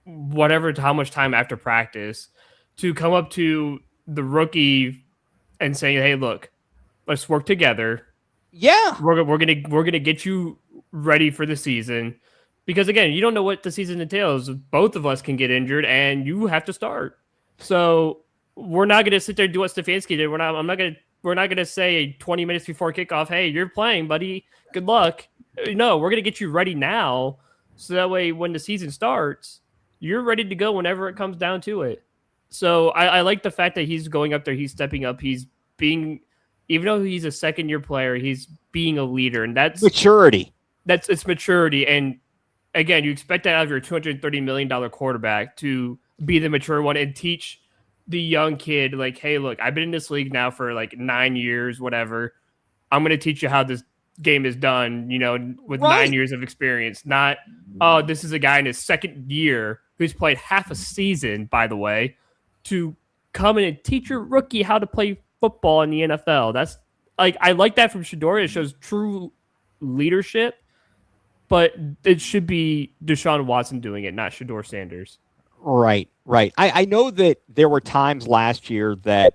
S2: how much time after practice to come up to the rookie and say, "Hey, look, let's work together.
S1: Yeah,
S2: we're gonna get you ready for the season." Because again, you don't know what the season entails. Both of us can get injured, and you have to start. So we're not gonna sit there and do what Stefanski did. We're not gonna say 20 minutes before kickoff, "Hey, you're playing, buddy. Good luck." No, we're gonna get you ready now, so that way when the season starts, you're ready to go whenever it comes down to it. So I like the fact that he's going up there, he's stepping up, he's being, even though he's a second-year player, he's being a leader, and that's
S1: maturity.
S2: It's maturity, and again, you expect that out of your $230 million quarterback to be the mature one and teach the young kid, like, "Hey, look, I've been in this league now for like 9 years, whatever. I'm going to teach you how this game is done, with 9 years of experience. Not, oh, this is a guy in his second year who's played half a season, by the way, to come in and teach your rookie how to play football in the NFL." That's like, I like that from Shedeur. It shows true leadership, but it should be Deshaun Watson doing it, not Shedeur Sanders.
S1: Right. I know that there were times last year that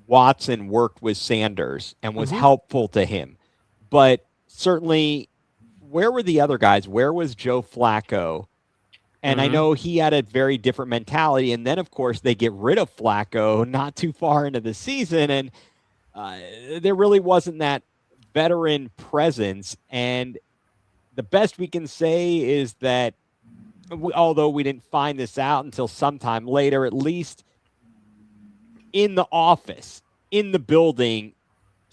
S1: Watson worked with Sanders and was helpful to him. But certainly, where were the other guys? Where was Joe Flacco? And I know he had a very different mentality. And then, of course, they get rid of Flacco not too far into the season. And there really wasn't that veteran presence. And the best we can say is that, although we didn't find this out until sometime later, at least in the office, in the building,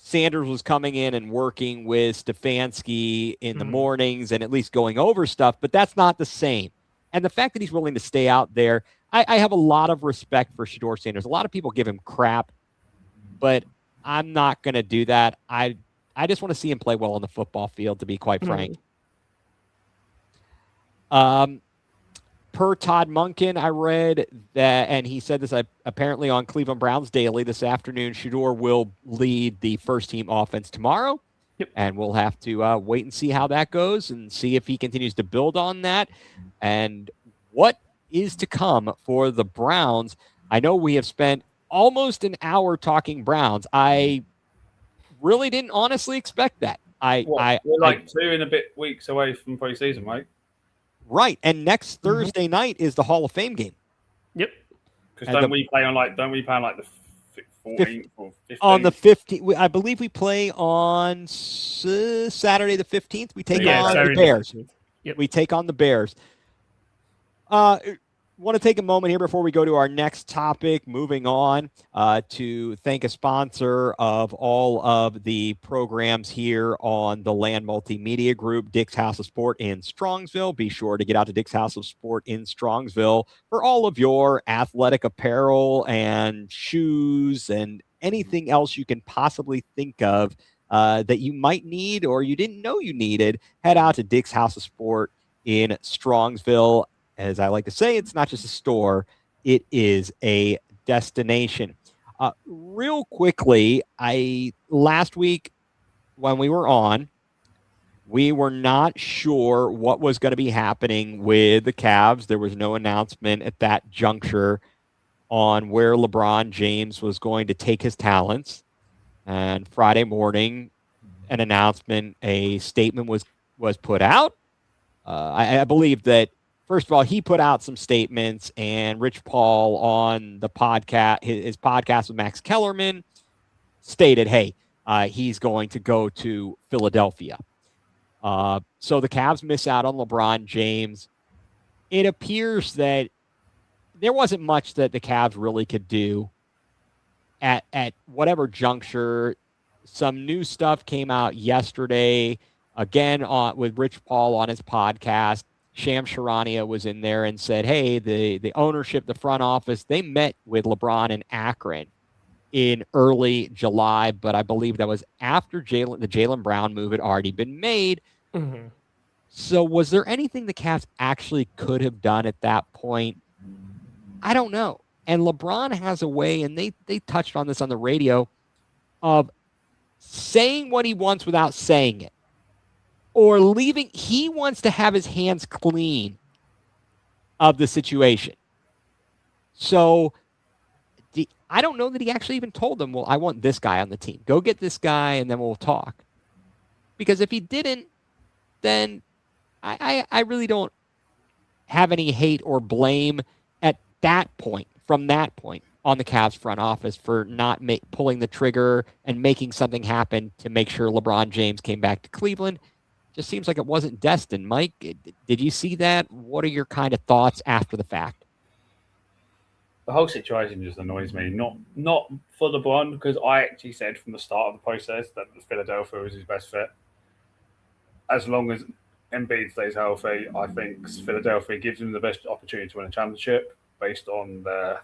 S1: Sanders was coming in and working with Stefanski in the
S2: Mhm.
S1: mornings and at least going over stuff, but that's not the same. And the fact that he's willing to stay out there, I have a lot of respect for Shedeur Sanders. A lot of people give him crap, but I'm not going to do that. I just want to see him play well on the football field, to be quite frank. Per Todd Monken, I read that, and he said this apparently on Cleveland Browns Daily this afternoon, Shedeur will lead the first team offense tomorrow.
S2: Yep.
S1: And we'll have to wait and see how that goes and see if he continues to build on that and what is to come for the Browns. I know we have spent almost an hour talking Browns. I really didn't honestly expect that.
S3: We're like 2 and a bit weeks away from preseason, right?
S1: Right, and next Thursday night is the Hall of Fame game.
S2: Yep.
S3: Because don't we play on like the 14th or 15th?
S1: On the 15th, I believe we play on Saturday the 15th. We take on the Bears.
S2: Yep.
S1: We take on the Bears. Want to take a moment here before we go to our next topic, moving on to thank a sponsor of all of the programs here on the Land Multimedia Group, Dick's House of Sport in Strongsville. Be sure to get out to Dick's House of Sport in Strongsville for all of your athletic apparel and shoes and anything else you can possibly think of that you might need or you didn't know you needed. Head out to Dick's House of Sport in Strongsville. As I like to say, it's not just a store, it is a destination. Real quickly, last week when we were on, we were not sure what was going to be happening with the Cavs. There was no announcement at that juncture on where LeBron James was going to take his talents. And Friday morning, an announcement, a statement was put out. I believe that, first of all, he put out some statements, and Rich Paul on the podcast, his podcast with Max Kellerman, stated, hey, he's going to go to Philadelphia. So the Cavs miss out on LeBron James. It appears that there wasn't much that the Cavs really could do at whatever juncture. Some new stuff came out yesterday, again, with Rich Paul on his podcast. Shams Charania was in there and said, hey, the ownership, the front office, they met with LeBron in Akron in early July, but I believe that was after the Jaylen Brown move had already been made.
S2: Mm-hmm.
S1: So was there anything the Cavs actually could have done at that point? I don't know. And LeBron has a way, and they touched on this on the radio, of saying what he wants without saying it. Or leaving, he wants to have his hands clean of the situation. So I don't know that he actually even told them, well, I want this guy on the team. Go get this guy and then we'll talk. Because if he didn't, then I really don't have any hate or blame at that point, from that point, on the Cavs front office for not pulling the trigger and making something happen to make sure LeBron James came back to Cleveland. Just seems like it wasn't destined. Mike, did you see that? What are your kind of thoughts after the fact?
S3: The whole situation just annoys me. Not for LeBron, because I actually said from the start of the process that Philadelphia was his best fit. As long as Embiid stays healthy, I think Philadelphia gives him the best opportunity to win a championship based on their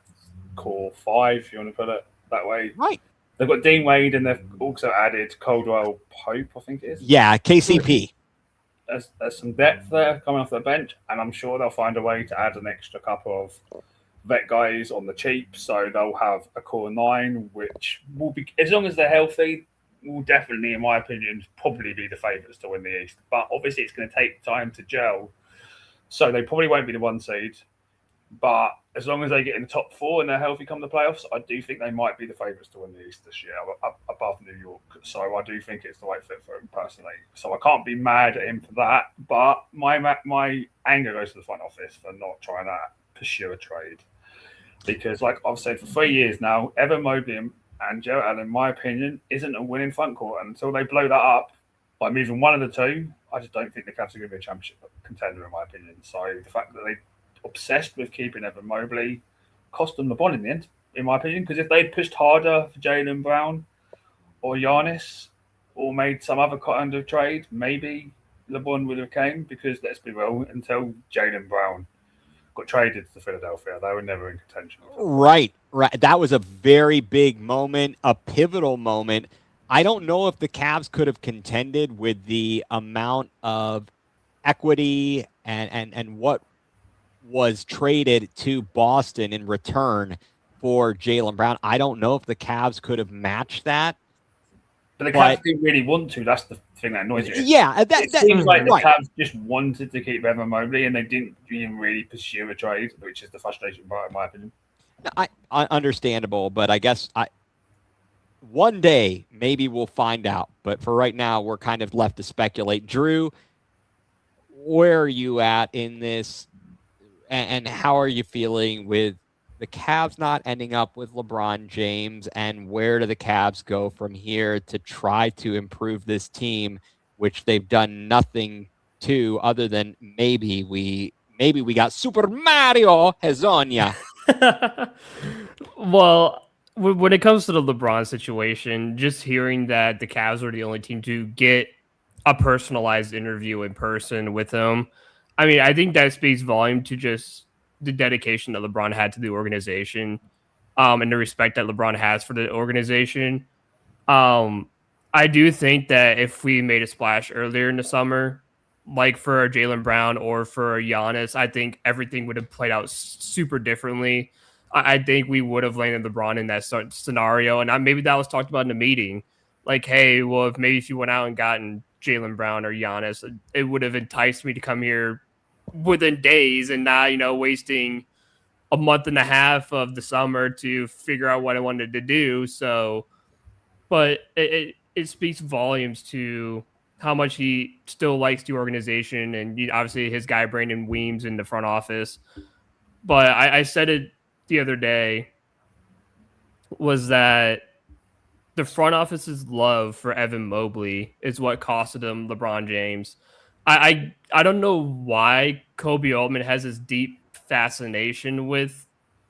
S3: core five, if you want to put it that way.
S1: Right.
S3: They've got Dean Wade, and they've also added Caldwell Pope, I think it is.
S1: Yeah, KCP.
S3: There's some depth there coming off the bench, and I'm sure they'll find a way to add an extra couple of vet guys on the cheap, so they'll have a core 9, which will be, as long as they're healthy, will definitely, in my opinion, probably be the favourites to win the East. But obviously, it's going to take time to gel, so they probably won't be the 1 seed. But as long as they get in the top 4 and they're healthy come the playoffs, I do think they might be the favourites to win the East this year, above New York. So I do think it's the right fit for him personally. So I can't be mad at him for that. But my anger goes to the front office for not trying to pursue a trade. Because, like I've said for 3 years now, Evan Mobley and Joe Allen, in my opinion, isn't a winning front court. And until they blow that up by moving one of the two, I just don't think the Cavs are going to be a championship contender, in my opinion. So the fact that they obsessed with keeping Evan Mobley cost them the bond in the end, in my opinion, because if they'd pushed harder for Jaylen Brown, or Giannis or made some other kind of trade, maybe LeBron would have came because let's be real, until Jaylen Brown got traded to Philadelphia, they were never in contention.
S1: Right. That was a very big moment, a pivotal moment. I don't know if the Cavs could have contended with the amount of equity and what was traded to Boston in return for Jaylen Brown. I don't know if the Cavs could have matched that.
S3: But the Cavs didn't really want to. That's the thing that annoys me.
S1: Yeah,
S3: it seems like the Cavs just wanted to keep Evan Mobley, and they didn't even really pursue a trade, which is the frustration part, in my opinion.
S1: Understandable, but I guess one day maybe we'll find out. But for right now, we're kind of left to speculate. Drew, where are you at in this, and how are you feeling with the Cavs not ending up with LeBron James, and where do the Cavs go from here to try to improve this team, which they've done nothing to other than maybe we got Super Mario Hezonja.
S2: Well, when it comes to the LeBron situation, just hearing that the Cavs were the only team to get a personalized interview in person with him, I mean, I think that speaks volume to just the dedication that LeBron had to the organization, and the respect that LeBron has for the organization. I do think that if we made a splash earlier in the summer, like for Jaylen Brown or for Giannis, I think everything would have played out super differently. I think we would have landed LeBron in that scenario, and maybe that was talked about in the meeting. Like, hey, well, if you went out and gotten Jaylen Brown or Giannis, it would have enticed me to come here within days and not, wasting a month and a half of the summer to figure out what I wanted to do. So, but it speaks volumes to how much he still likes the organization, and obviously his guy Brandon Weems in the front office. But I said it the other day, was that the front office's love for Evan Mobley is what costed him LeBron James. I don't know why Kobe Altman has this deep fascination with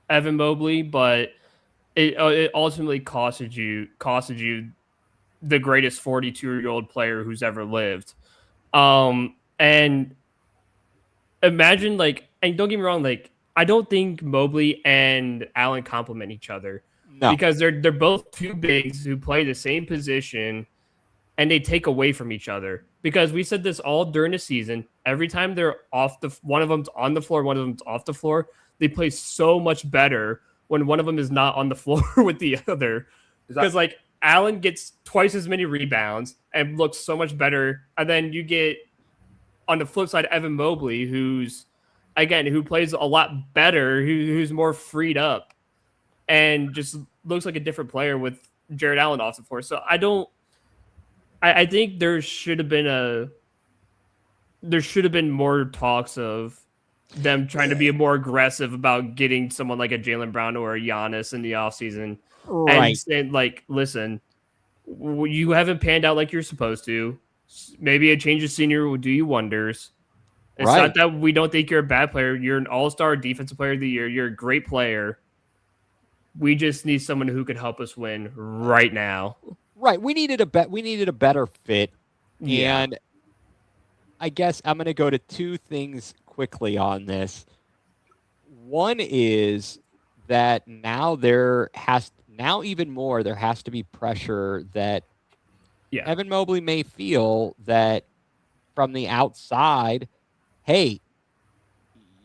S2: Evan Mobley, but it ultimately costed you the greatest 42-year-old player who's ever lived. And imagine, and don't get me wrong, I don't think Mobley and Allen complement each other. No. Because they're both two bigs who play the same position, and they take away from each other. Because we said this all during the season. Every time they're one of them's on the floor, one of them's off the floor, they play so much better when one of them is not on the floor with the other. Because Allen gets twice as many rebounds and looks so much better, and then you get on the flip side Evan Mobley, who plays a lot better, who's more freed up, and just looks like a different player with Jared Allen off the floor. So I think there should have been more talks of them trying to be more aggressive about getting someone like a Jaylen Brown or a Giannis in the offseason. Right. And listen, you haven't panned out like you're supposed to. Maybe a change of scenery will do you wonders. It's not that we don't think you're a bad player. You're an all-star defensive player of the year. You're a great player. We just need someone who can help us win right now.
S1: Right. We needed a better fit. Yeah. And I guess I'm going to go to two things quickly on this. One is that now there has to be pressure that Evan Mobley may feel that from the outside, hey,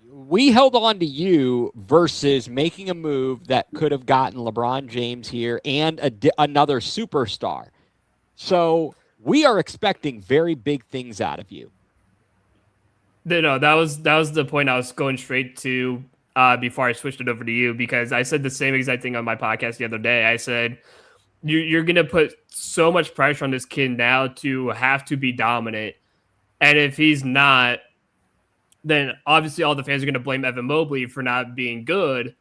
S1: we held on to you versus making a move that could have gotten LeBron James here and another superstar. So we are expecting very big things out of you.
S2: No, that was the point I was going straight to before I switched it over to you, because I said the same exact thing on my podcast the other day. I said, you're going to put so much pressure on this kid now to have to be dominant. And if he's not, then obviously all the fans are going to blame Evan Mobley for not being good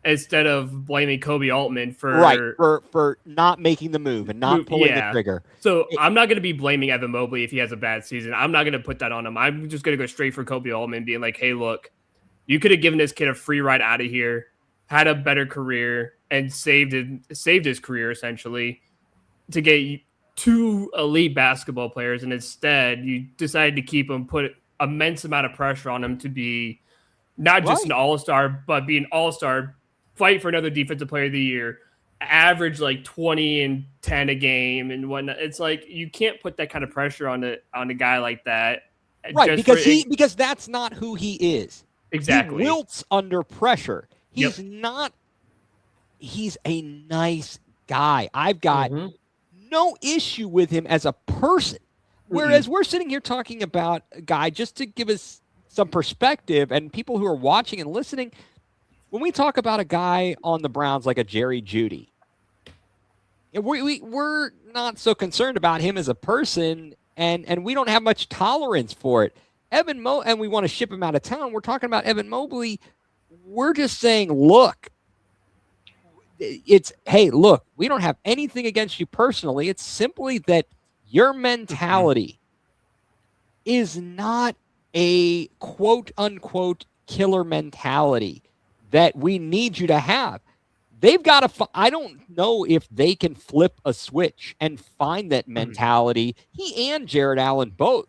S2: instead of blaming Kobe Altman
S1: for not making the move and not pulling the trigger.
S2: So I'm not going to be blaming Evan Mobley if he has a bad season. I'm not going to put that on him. I'm just going to go straight for Kobe Altman, being like, hey, look, you could have given this kid a free ride out of here, had a better career, and saved his career essentially. to get 2 elite basketball players, and instead you decided to keep them, put immense amount of pressure on them to be not just an all-star, but be an all-star, fight for another defensive player of the year, average like 20 and 10 a game and whatnot. It's like you can't put that kind of pressure on a guy like that.
S1: Right, because that's not who he is.
S2: Exactly.
S1: He wilts under pressure. He's not – he's a nice guy. I've got no issue with him as a person. Whereas we're sitting here talking about a guy, just to give us some perspective, and people who are watching and listening, when we talk about a guy on the Browns like a Jerry Jeudy, we're not so concerned about him as a person, and we don't have much tolerance for it. And we want to ship him out of town. We're talking about Evan Mobley. We're just saying, look, look, we don't have anything against you personally. It's simply that your mentality is not a quote unquote killer mentality that we need you to have. They've got to, I don't know if they can flip a switch and find that mentality. He and Jared Allen both.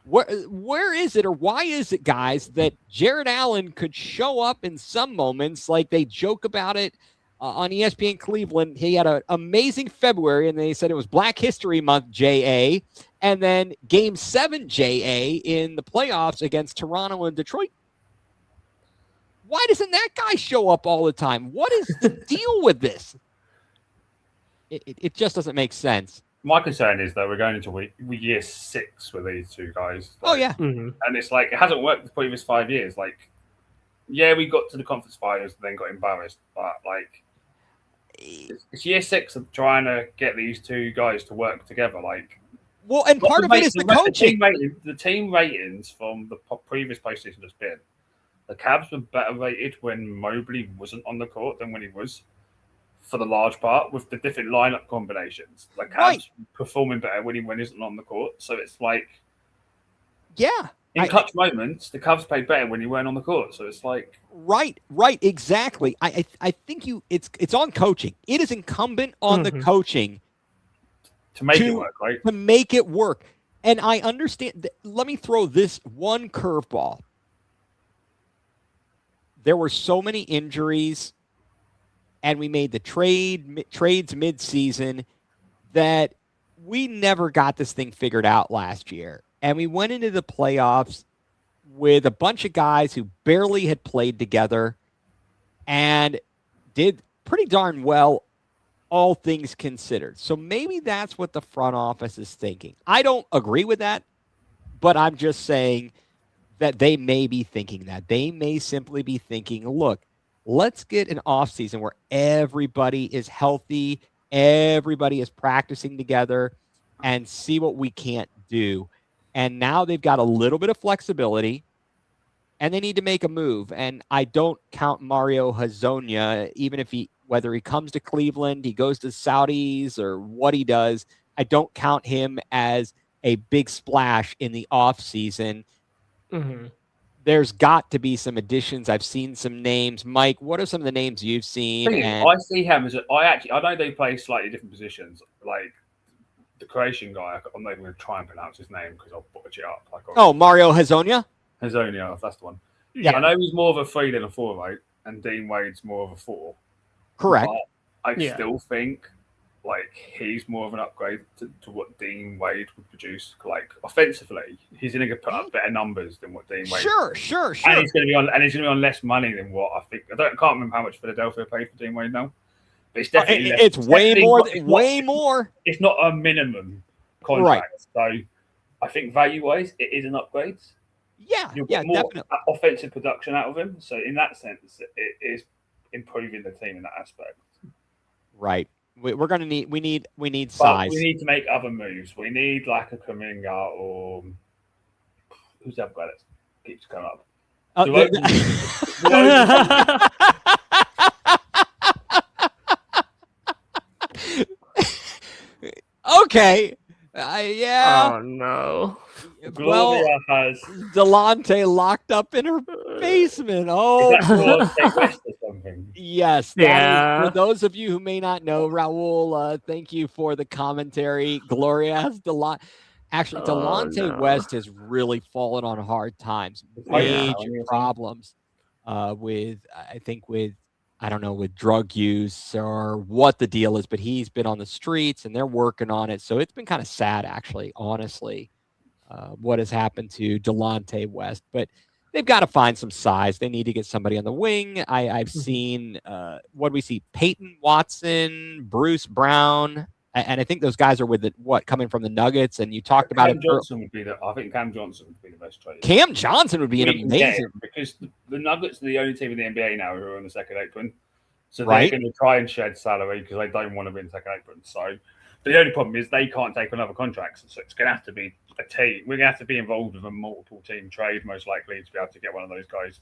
S1: Where is it, or why is it, guys, that Jared Allen could show up in some moments, like they joke about it on ESPN Cleveland? He had an amazing February, and they said it was Black History Month, JA, and then Game 7, JA, in the playoffs against Toronto and Detroit. Why doesn't that guy show up all the time? What is the deal with this? It just doesn't make sense.
S3: My concern is that we're going into year 6 with these two guys.
S1: And
S3: it's like it hasn't worked the previous 5 years. Like, yeah, we got to the conference finals and then got embarrassed, but like it's year 6 of trying to get these two guys to work together. Like,
S1: well, and part of it is the coaching.
S3: The team ratings from the previous postseason has been the Cavs were better rated when Mobley wasn't on the court than when he was, for the large part, with the different lineup combinations. Like Cavs performing better when he isn't on the court. So it's like, in clutch moments, the Cavs played better when he weren't on the court. So it's like,
S1: right, exactly. I think it's on coaching. It is incumbent on the coaching
S3: to make it work, right?
S1: To make it work. And I understand. Let me throw this one curveball. There were so many injuries, and we made the trades mid-season, that we never got this thing figured out last year. And we went into the playoffs with a bunch of guys who barely had played together and did pretty darn well, all things considered. So maybe that's what the front office is thinking. I don't agree with that, but I'm just saying that they may be thinking that. They may simply be thinking, look, let's get an offseason where everybody is healthy, everybody is practicing together, and see what we can't do. And now they've got a little bit of flexibility, and they need to make a move. And I don't count Mario Hezonja, even if whether he comes to Cleveland, he goes to Saudis, or what he does, I don't count him as a big splash in the offseason. There's got to be some additions. I've seen some names. Mike, what are some of the names you've seen?
S3: I see him as I know they play slightly different positions. Like the Croatian guy, I'm not even going to try and pronounce his name because I'll butcher it up.
S1: Mario Hezonja?
S3: Hezonja, that's the one.
S1: Yeah,
S3: I know he's more of a 3 than a 4, right? And Dean Wade's more of a 4.
S1: Correct.
S3: But I still think like he's more of an upgrade to what Dean Wade would produce. Like offensively, he's going to put up better numbers than what Dean Wade.
S1: Sure.
S3: And he's going to be on less money than what I think. I can't remember how much Philadelphia paid for Dean Wade now, but it's definitely less.
S1: It's way more.
S3: It's not a minimum contract, so I think value-wise, it is an upgrade. You'll get more
S1: definitely
S3: offensive production out of him. So in that sense, it is improving the team in that aspect.
S1: Right. We're going to need
S3: But
S1: size.
S3: we need to make other moves. We need like a Kuminga or who's the other guy that keeps coming up?
S1: Okay. Yeah.
S2: Oh no.
S3: Gloria
S1: Well,
S3: has.
S1: Delonte locked up in her basement.
S3: Is
S1: Oh,
S3: that Florida State West or something?
S1: yes. That is,
S2: Yeah.
S1: for those of you who may not know, Raul, thank you for the commentary. Gloria has Actually,
S2: Oh,
S1: Delonte
S2: no.
S1: West has really fallen on hard times.
S3: Oh,
S2: yeah.
S1: Major problems with, I think, I don't know, with drug use or what the deal is, but he's been on the streets and they're working on it. So it's been kind of sad, actually, honestly, what has happened to Delonte West. But they've got to find some size. They need to get somebody on the wing. I've seen, what do we see? Peyton Watson, Bruce Brown. And I think those guys are with coming from the Nuggets. And you talked about
S3: Cam
S1: it.
S3: Johnson would be I think Cam Johnson would be the best trade.
S1: Cam Johnson would be an
S3: We can get
S1: amazing.
S3: him because the Nuggets are the only team in the NBA now who are on the second apron. So
S1: Right.
S3: they're going to try and shed salary because they don't want to be in the second apron. So the only problem is they can't take on other contracts. So it's going to have to be a team. We're going to have to be involved with a multiple team trade, most likely, to be able to get one of those guys.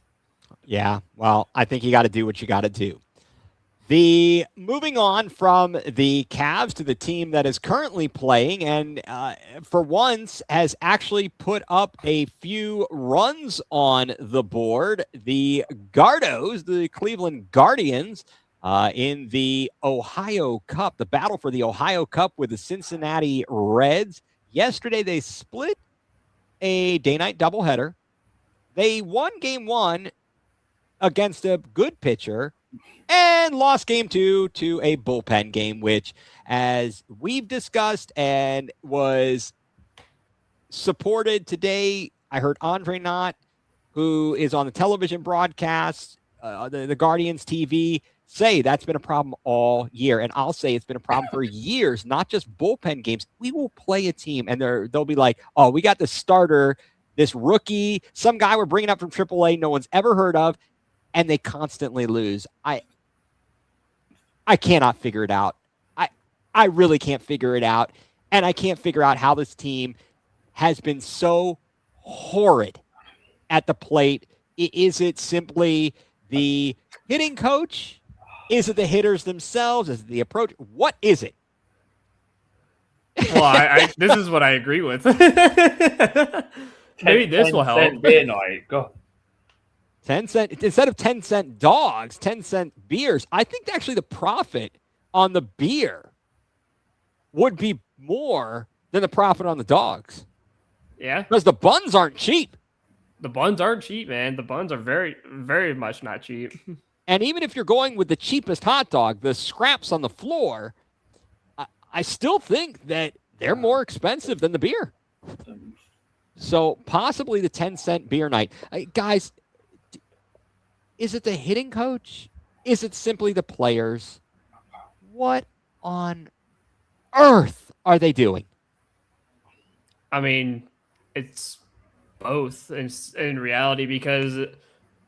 S1: Yeah, well, I think you got to do what you got to do. Moving on from the Cavs to the team that is currently playing and for once has actually put up a few runs on the board. The Gardos, the Cleveland Guardians, in the Ohio Cup, the battle for the Ohio Cup with the Cincinnati Reds. Yesterday, they split a day-night doubleheader. They won game one against a good pitcher and lost game two to a bullpen game, which, as we've discussed and was supported today, I heard Andre Knott, who is on the television broadcast, the Guardians TV, say that's been a problem all year. And I'll say it's been a problem for years, not just bullpen games. We will play a team and they'll be like, oh, we got the starter, this rookie, some guy we're bringing up from AAA no one's ever heard of, and they constantly lose. I cannot figure it out. I really can't figure it out. And I can't figure out how this team has been so horrid at the plate. Is it simply the hitting coach? Is it the hitters themselves? Is it the approach? What is it?
S2: Well, this is what I agree with. Maybe this will help.
S3: Beer night. God.
S1: 10-cent, instead of 10-cent dogs, 10-cent beers. I think actually the profit on the beer would be more than the profit on the dogs.
S2: Yeah.
S1: Because the buns aren't cheap.
S2: The buns aren't cheap, man. The buns are very, very much not cheap.
S1: And even if you're going with the cheapest hot dog, the scraps on the floor, I still think that they're more expensive than the beer. So possibly the 10-cent beer night. Guys, is it the hitting coach? Is it simply the players? What on earth are they doing?
S2: I mean, it's both in reality, because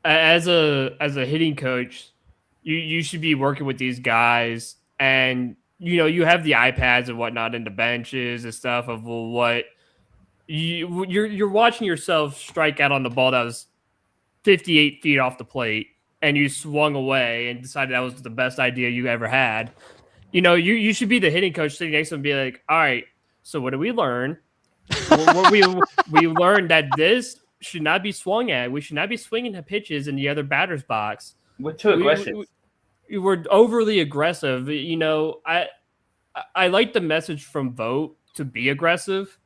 S2: as a hitting coach, you should be working with these guys, and you have the iPads and whatnot and the benches and stuff of what you're watching yourself strike out on the ball that was 58 feet off the plate, and you swung away and decided that was the best idea you ever had. You should be the hitting coach sitting next to him and be like, all right, so what did we learn? we learned that this should not be swung at. We should not be swinging at pitches in the other batter's box.
S3: We're too aggressive.
S2: We're overly aggressive. I like the message from Vogt to be aggressive,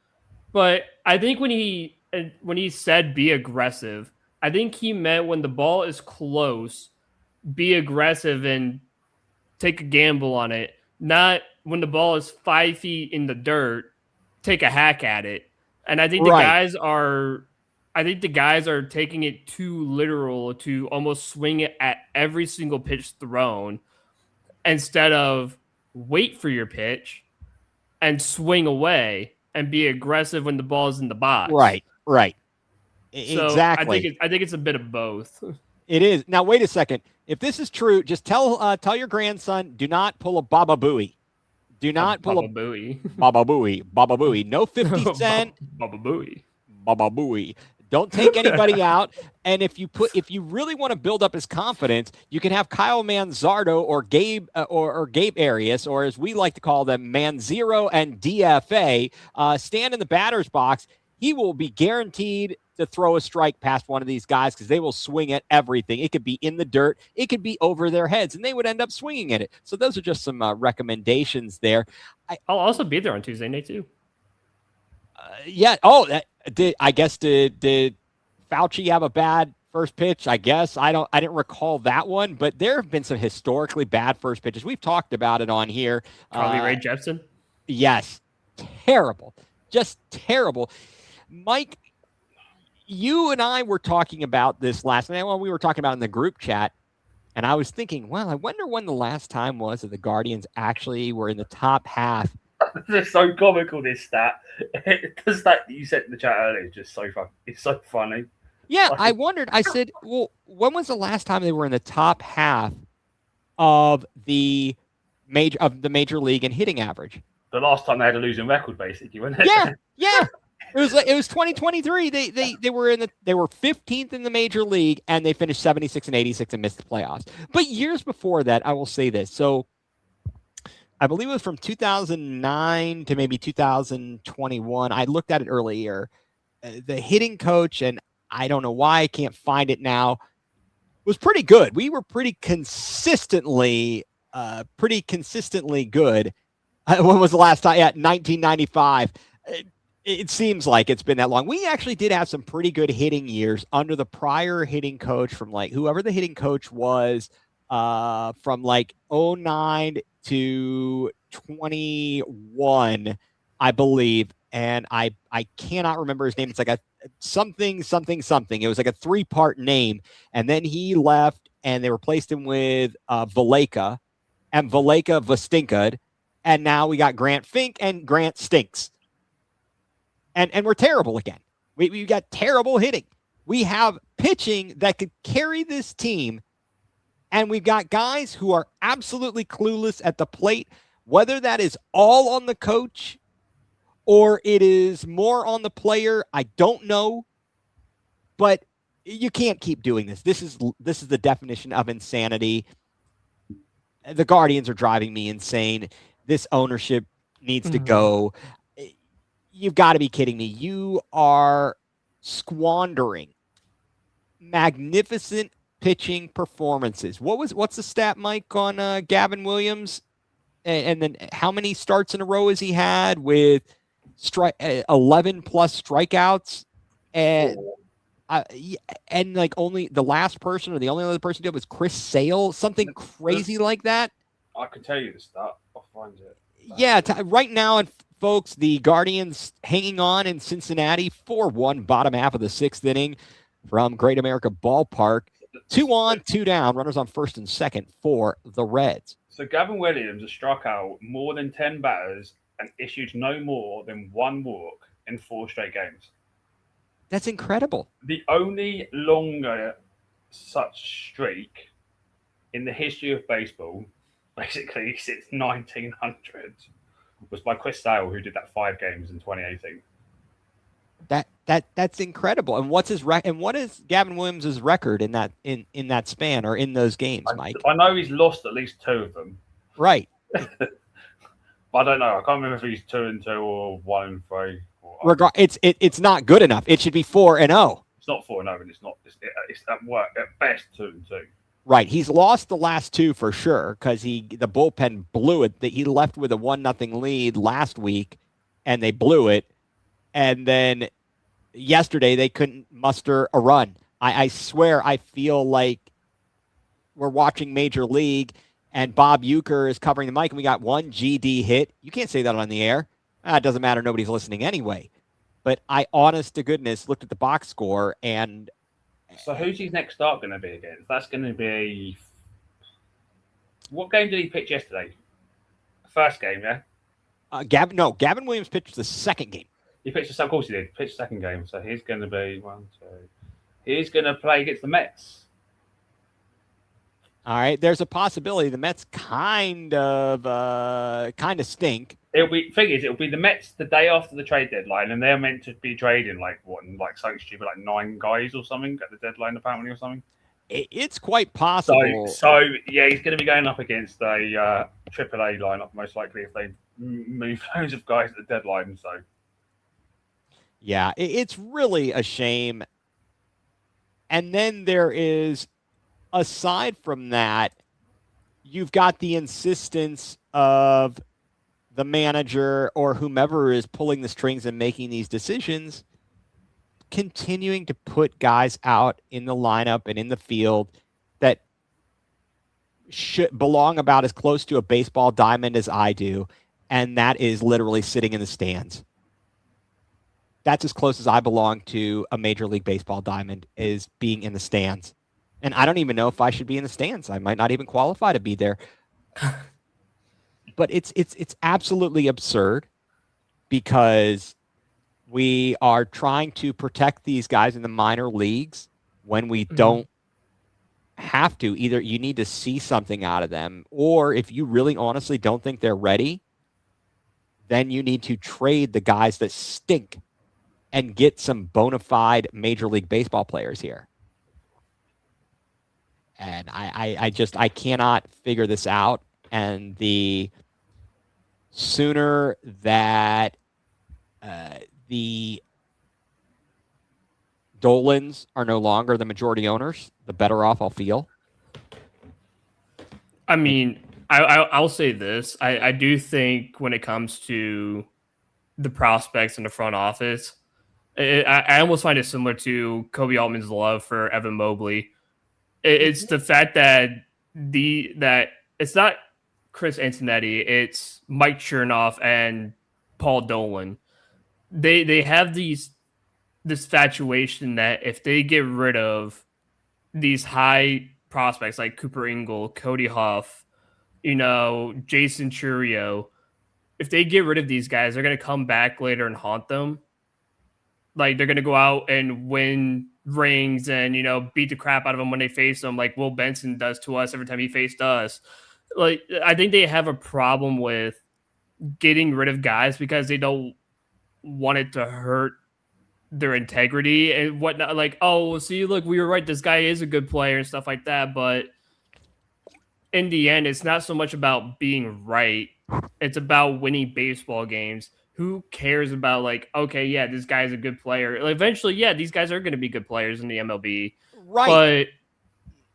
S2: but I think when he said be aggressive, I think he meant when the ball is close, be aggressive and take a gamble on it. Not when the ball is 5 feet in the dirt, take a hack at it. And I think the guys are taking it too literal to almost swing it at every single pitch thrown instead of wait for your pitch and swing away and be aggressive when the ball is in the box.
S1: Right.
S2: So
S1: Exactly.
S2: I think it's a bit of both.
S1: It is. Now, wait a second. If this is true, just tell your grandson, do not pull a Baba Booey. Do not pull
S2: Baba Booey.
S1: Baba Booey. Baba Booey. No 50 cent.
S2: Baba Booey.
S1: Baba Booey. Don't take anybody out. And if you really want to build up his confidence, you can have Kyle Manzardo or Gabe or Gabe Arias, or as we like to call them, Manzero and DFA, stand in the batter's box. he will be guaranteed to throw a strike past one of these guys because they will swing at everything. It could be in the dirt. It could be over their heads, and they would end up swinging at it. So those are just some recommendations there.
S2: I'll also be there on Tuesday night too.
S1: Yeah. Oh, did Fauci have a bad first pitch? I guess I didn't recall that one, but there have been some historically bad first pitches. We've talked about it on here.
S2: Carly Rae Jepsen.
S1: Yes, terrible, just terrible. Mike, you and I were talking about this last night. Well, we were talking about it in the group chat, and I was thinking, well, I wonder when the last time was that the Guardians actually were in the top half.
S3: This is so comical, this stat. The stat that you said in the chat earlier is just so fun. It's so funny.
S1: Yeah, I wondered. I said, well, when was the last time they were in the top half of the major league in hitting average?
S3: The last time they had a losing record, basically, wasn't it?
S1: Yeah. It was 2023. They were they were 15th in the major league, and they finished 76 and 86 and missed the playoffs. But years before that, I will say this. So I believe it was from 2009 to maybe 2021. I looked at it earlier. The hitting coach, and I don't know why I can't find it now, was pretty good. We were pretty consistently good. When was the last time? Yeah, 1995. It seems like it's been that long. We actually did have some pretty good hitting years under the prior hitting coach from like whoever the hitting coach was from like 09 to 21, I believe. And I cannot remember his name. It's like a something. It was like a 3-part name. And then he left and they replaced him with Valeka, and Valeka Vastinkad. And now we got Grant Fink, and Grant stinks. And we're terrible again. We got terrible hitting. We have pitching that could carry this team, and we've got guys who are absolutely clueless at the plate, whether that is all on the coach or it is more on the player. I don't know, but you can't keep doing this. This is the definition of insanity. The Guardians are driving me insane. This ownership needs to go. You've got to be kidding me. You are squandering magnificent pitching performances. What's the stat, Mike, on Gavin Williams? And then how many starts in a row has he had with 11 plus strikeouts? And like only the last person or the only other person to do it was Chris Sale, something crazy like that.
S3: I can tell you the stat. I'll find it.
S1: Yeah, right now, and folks, the Guardians hanging on in Cincinnati, 4-1, bottom half of the 6th inning from Great America Ballpark. 2 on, 2 down, runners on first and second for the Reds.
S3: So Gavin Williams has struck out more than 10 batters and issued no more than 1 walk in 4 straight games.
S1: That's incredible.
S3: The only longer such streak in the history of baseball, basically since 1900, was by Chris Sale, who did that 5 games in 2018.
S1: That's incredible. And what's his and what is Gavin Williams' record in that span or in those games, Mike?
S3: I know he's lost at least 2 of them.
S1: Right.
S3: But I don't know. I can't remember if he's 2-2 or 1-3.
S1: It's not good enough. It should be 4-0.
S3: It's not 4-0, and it's not. It's at work at best 2-2.
S1: Right. He's lost the last 2 for sure because the bullpen blew it. He left with a 1-0 lead last week, and they blew it. And then yesterday they couldn't muster a run. I swear I feel like we're watching Major League, and Bob Uecker is covering the mic, and we got 1 GD hit. You can't say that on the air. It doesn't matter. Nobody's listening anyway. But I, honest to goodness, looked at the box score and.
S3: So who's his next start going to be against? That's going to be. What game did he pitch yesterday? First game, yeah.
S1: Gavin Williams pitched the second game.
S3: He pitched of course he did. Pitched the second game, so he's going to be 1, 2. He's going to play against the Mets.
S1: All right, there's a possibility the Mets kind of stink.
S3: It'll be the Mets the day after the trade deadline, and they're meant to be trading something stupid, like 9 guys or something at the deadline apparently or something.
S1: It's quite possible.
S3: So yeah, he's going to be going up against a AAA lineup most likely if they move loads of guys at the deadline. So
S1: Yeah, it's really a shame. And then there is, aside from that, you've got the insistence of the manager or whomever is pulling the strings and making these decisions, continuing to put guys out in the lineup and in the field that should belong about as close to a baseball diamond as I do, and that is literally sitting in the stands. That's as close as I belong to a Major League Baseball diamond, is being in the stands. And I don't even know if I should be in the stands. I might not even qualify to be there. But it's absolutely absurd, because we are trying to protect these guys in the minor leagues when we don't have to. Either you need to see something out of them, or if you really honestly don't think they're ready, then you need to trade the guys that stink and get some bona fide Major League Baseball players here. And I cannot figure this out. And the sooner that the Dolans are no longer the majority owners, the better off I'll feel.
S2: I mean, I'll say this. I do think when it comes to the prospects in the front office, I almost find it similar to Kobe Altman's love for Evan Mobley. It's the fact that it's not Chris Antonetti, it's Mike Chernoff and Paul Dolan. They have this infatuation that if they get rid of these high prospects like Cooper Ingle, Cody Huff, Jason Churio, if they get rid of these guys, they're going to come back later and haunt them. Like, they're going to go out and win rings and, beat the crap out of them when they face them, like Will Benson does to us every time he faced us. Like, I think they have a problem with getting rid of guys because they don't want it to hurt their integrity and whatnot. Like, oh, see, look, we were right. This guy is a good player and stuff like that. But in the end, it's not so much about being right. It's about winning baseball games. Who cares about, like, okay, yeah, this guy's a good player. Like, eventually, yeah, these guys are going to be good players in the MLB.
S1: Right.
S2: But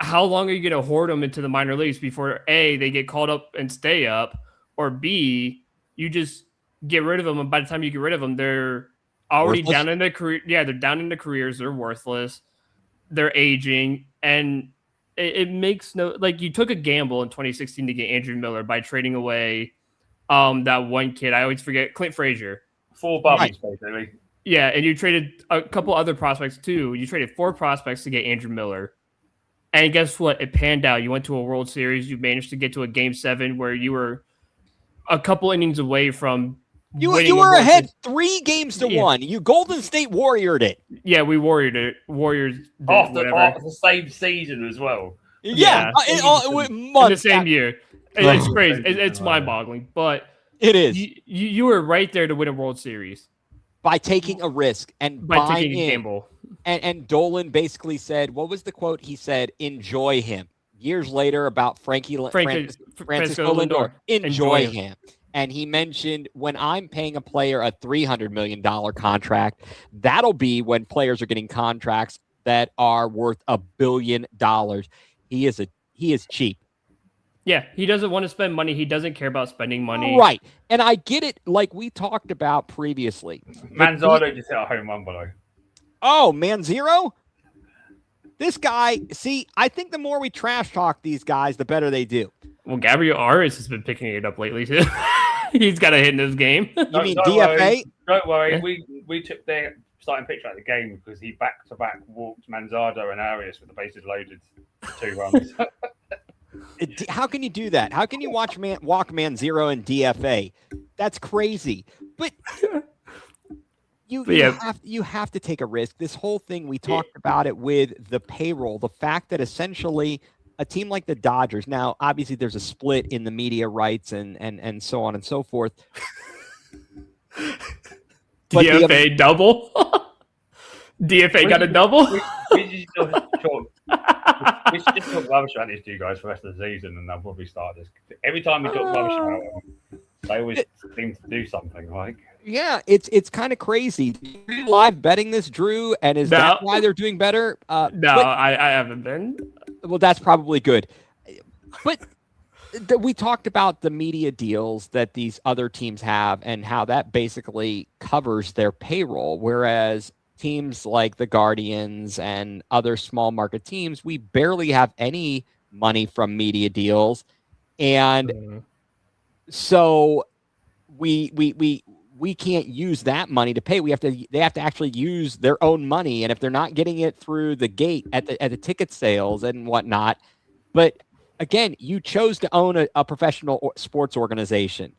S2: how long are you going to hoard them into the minor leagues before, A, they get called up and stay up, or B, you just get rid of them, and by the time you get rid of them, they're already
S1: worthless?
S2: down in their career. Yeah, they're down in their careers. They're worthless. They're aging, and it makes no, like, you took a gamble in 2016 to get Andrew Miller by trading away that one kid. I always forget, Clint Frazier.
S3: 4 bummies, basically.
S2: Yeah, and you traded a couple other prospects too. You traded 4 prospects to get Andrew Miller. And guess what? It panned out. You went to a World Series. You managed to get to a Game 7 where you were a couple innings away from
S1: You were ahead 3 games to 1. You Golden State Warriored it.
S2: Yeah, we Warriored it. Warriors did
S3: After
S2: whatever.
S3: the same season as well.
S2: Yeah.
S1: In
S2: the same year. It's crazy. It's mind-boggling. But
S1: it is.
S2: You were right there to win a World Series.
S1: By taking a risk and
S2: by
S1: buying
S2: taking a
S1: in.
S2: gamble.
S1: And Dolan basically said, what was the quote? He said, enjoy him. Years later about Francisco Lindor. Enjoy him. And he mentioned, when I'm paying a player a $300 million contract, that'll be when players are getting contracts that are worth $1 billion. He is cheap.
S2: Yeah, he doesn't want to spend money. He doesn't care about spending money.
S1: Right. And I get it, like we talked about previously.
S3: Manzardo just hit a home run below.
S1: Oh, Manzero? This guy, see, I think the more we trash talk these guys, the better they do.
S2: Well, Gabriel Arias has been picking it up lately, too. He's got a hit in his game.
S1: You mean DFA?
S3: Don't worry.
S2: Yeah.
S3: We took their starting pitcher at the game because he back-to-back walked Manzardo and Arias with the bases loaded 2 runs.
S1: How can you do that? How can you walk Manzero in DFA? That's crazy. But you have to take a risk. This whole thing, we talked about it with the payroll, the fact that essentially a team like the Dodgers, now obviously there's a split in the media rights and so on and so forth.
S2: DFA double? DFA got a double?
S3: We should just talk rubbish about these 2 guys for the rest of the season, and they'll probably start this. Every time we talk rubbish about them, they always seem to do something. Like,
S1: Yeah, it's kind of crazy. Are you live betting this, Drew? And is that why they're doing better?
S2: No, I haven't been.
S1: Well, that's probably good. But we talked about the media deals that these other teams have and how that basically covers their payroll, whereas teams like the Guardians and other small market teams, we barely have any money from media deals, and so we can't use that money to pay. They have to actually use their own money, and if they're not getting it through the gate at the ticket sales and whatnot, but again, you chose to own a professional sports organization.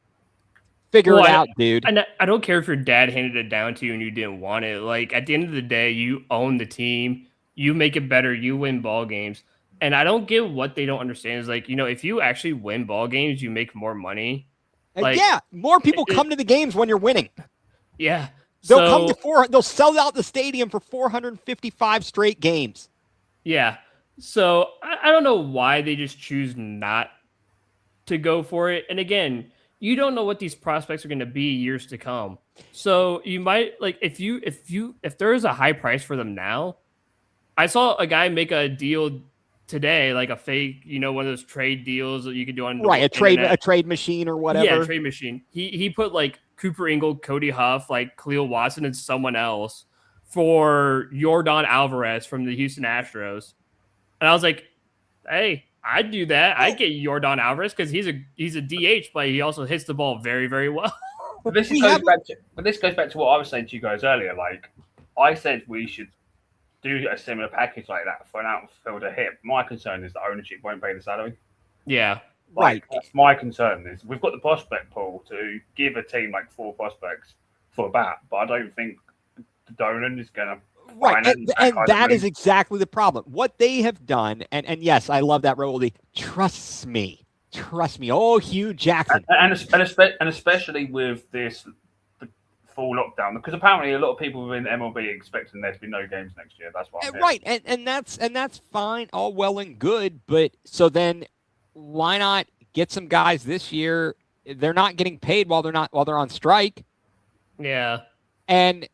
S1: Figure it out, dude.
S2: And I don't care if your dad handed it down to you and you didn't want it. Like, at the end of the day, you own the team. You make it better. You win ball games. And I don't get what they don't understand is, like, if you actually win ball games, you make more money. Like,
S1: yeah, more people come to the games when you're winning.
S2: Yeah.
S1: They'll sell out the stadium for 455 straight games.
S2: Yeah. So I don't know why they just choose not to go for it. And again, you don't know what these prospects are going to be years to come. So you might, like, if there is a high price for them now. I saw a guy make a deal today, like a fake, one of those trade deals that you could do on
S1: a trade machine or whatever.
S2: Yeah, a trade machine. He put like Cooper Ingle, Cody Huff, like Khalil Watson, and someone else for Yordan Alvarez from the Houston Astros. And I was like, hey, I'd do that. I'd get Yordan Alvarez because he's a DH, but he also hits the ball very, very well.
S3: But this goes back to what I was saying to you guys earlier. Like, I said we should do a similar package like that for an outfielder hit. My concern is the ownership won't pay the salary.
S2: Yeah.
S1: Right.
S3: That's my concern. Is we've got the prospect pool to give a team like 4 prospects for a bat, but I don't think the Dolan is going to.
S1: Right, and that is exactly the problem. What they have done, and yes, I love that, Roldy. Trust me. Oh, Hugh Jackson,
S3: and especially with this full lockdown, because apparently a lot of people within MLB are expecting there to be no games next year. That's why.
S1: Right, and that's fine, all well and good. But so then, why not get some guys this year? They're not getting paid while they're on strike.
S2: Yeah,
S1: and.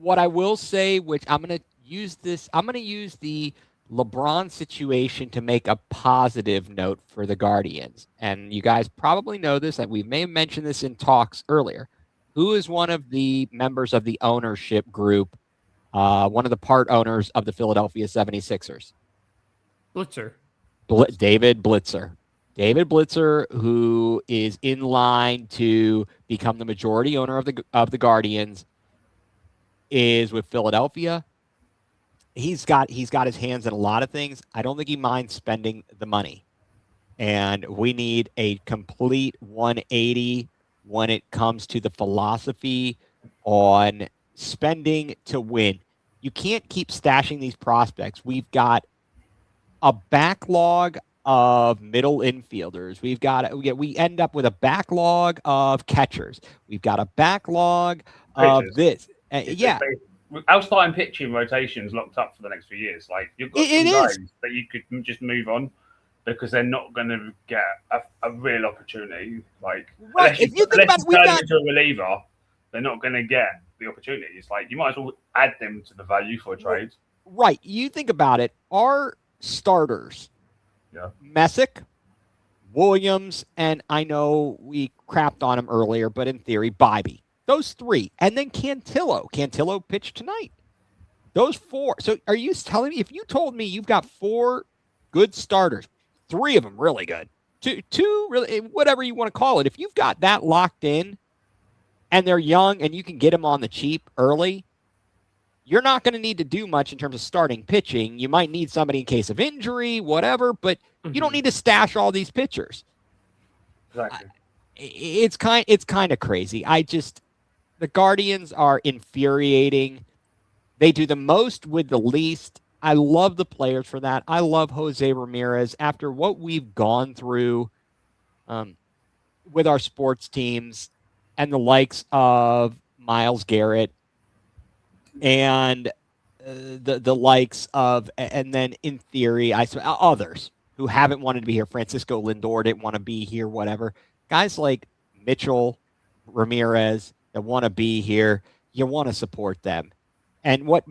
S1: What I will say, which I'm going to use the LeBron situation to make a positive note for the Guardians. And you guys probably know this, and we may have mentioned this in talks earlier. Who is one of the members of the ownership group, one of the part owners of the Philadelphia 76ers?
S2: Blitzer.
S1: David Blitzer. David Blitzer, who is in line to become the majority owner of the Guardians, is with Philadelphia. He's got his hands in a lot of things. I don't think he minds spending the money. And we need a complete 180 when it comes to the philosophy on spending to win. You can't keep stashing these prospects. We've got a backlog of middle infielders. We end up with a backlog of catchers. We've got a backlog of this.
S3: Our starting pitching rotation's locked up for the next few years. Like, you've got some guys that you could just move on because they're not going to get a real opportunity. Like, unless you turn them into a reliever, they're not going to get the opportunity. It's like you might as well add them to the value for a trade.
S1: Right. You think about it. Our starters, Messick, Williams, and I know we crapped on him earlier, but in theory, Bibee. Those 3. And then Cantillo. Cantillo pitched tonight. Those 4. So are you telling me, if you told me you've got 4 good starters, 3 of them really good, two really, whatever you want to call it, if you've got that locked in and they're young and you can get them on the cheap early, you're not going to need to do much in terms of starting pitching. You might need somebody in case of injury, whatever, but you don't need to stash all these pitchers.
S3: Exactly.
S1: It's kind of crazy. The Guardians are infuriating. They do the most with the least. I love the players for that. I love Jose Ramirez. After what we've gone through with our sports teams and the likes of Myles Garrett and the likes of, and then in theory, others who haven't wanted to be here. Francisco Lindor didn't want to be here, whatever. Guys like Mitchell, Ramirez that want to be here. You want to support them. And what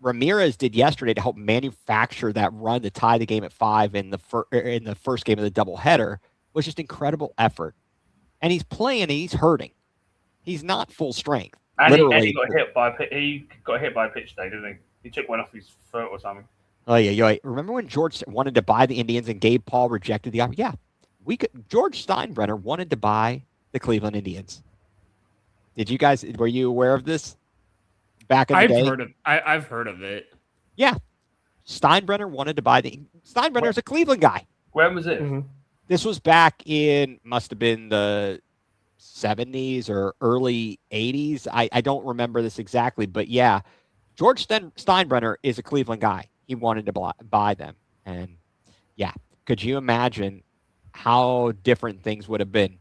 S1: Ramirez did yesterday to help manufacture that run to tie the game at 5 in the first game of the doubleheader was just incredible effort. And he's playing and he's hurting. He's not full strength.
S3: And
S1: literally.
S3: he got hit by a pitch today, didn't he? He took one off his foot or something.
S1: Oh yeah. Remember when George wanted to buy the Indians and Gabe Paul rejected the offer? Yeah, George Steinbrenner wanted to buy the Cleveland Indians. Were you aware of this back in the day?
S2: I've heard of it.
S1: Yeah. Steinbrenner wanted to buy Steinbrenner's a Cleveland guy.
S3: When was it?
S2: Mm-hmm.
S1: This was back must have been the 70s or early 80s. I don't remember this exactly, but yeah, George Steinbrenner is a Cleveland guy. He wanted to buy them. And yeah, could you imagine how different things would have been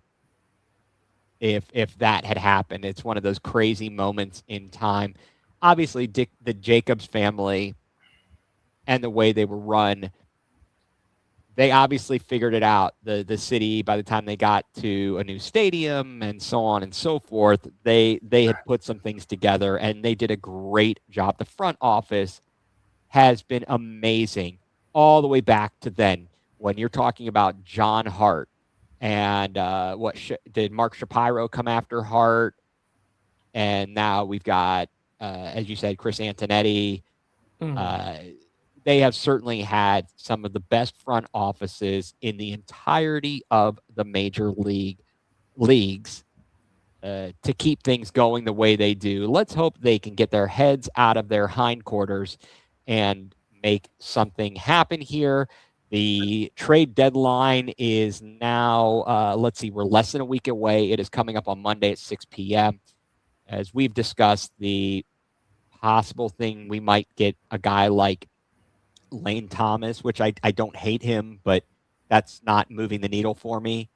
S1: if that had happened? It's one of those crazy moments in time. Obviously, the Jacobs family and the way they were run, they obviously figured it out. The city, by the time they got to a new stadium and so on and so forth, they had put some things together and they did a great job. The front office has been amazing all the way back to then. When you're talking about John Hart and did Mark Shapiro come after Hart? And now we've got, as you said, Chris Antonetti. They have certainly had some of the best front offices in the entirety of the major leagues to keep things going the way they do. Let's hope they can get their heads out of their hindquarters and make something happen here. The trade deadline is now, we're less than a week away. It is coming up on Monday at 6 p.m. As we've discussed, the possible thing we might get a guy like Lane Thomas, which I don't hate him, but that's not moving the needle for me.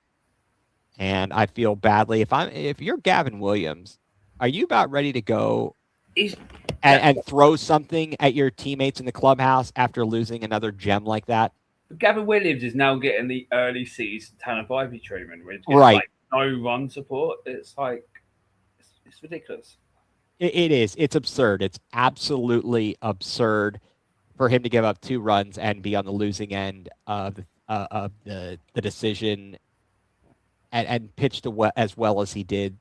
S1: And I feel badly. If you're Gavin Williams, are you about ready to go and throw something at your teammates in the clubhouse after losing another gem like that?
S3: But Gavin Williams is now getting the early season Tanner Bybee treatment, which is
S1: right.
S3: Like no run support. It's like it's ridiculous.
S1: It is. It's absurd. It's absolutely absurd for him to give up 2 runs and be on the losing end of the decision and pitch as well as he did.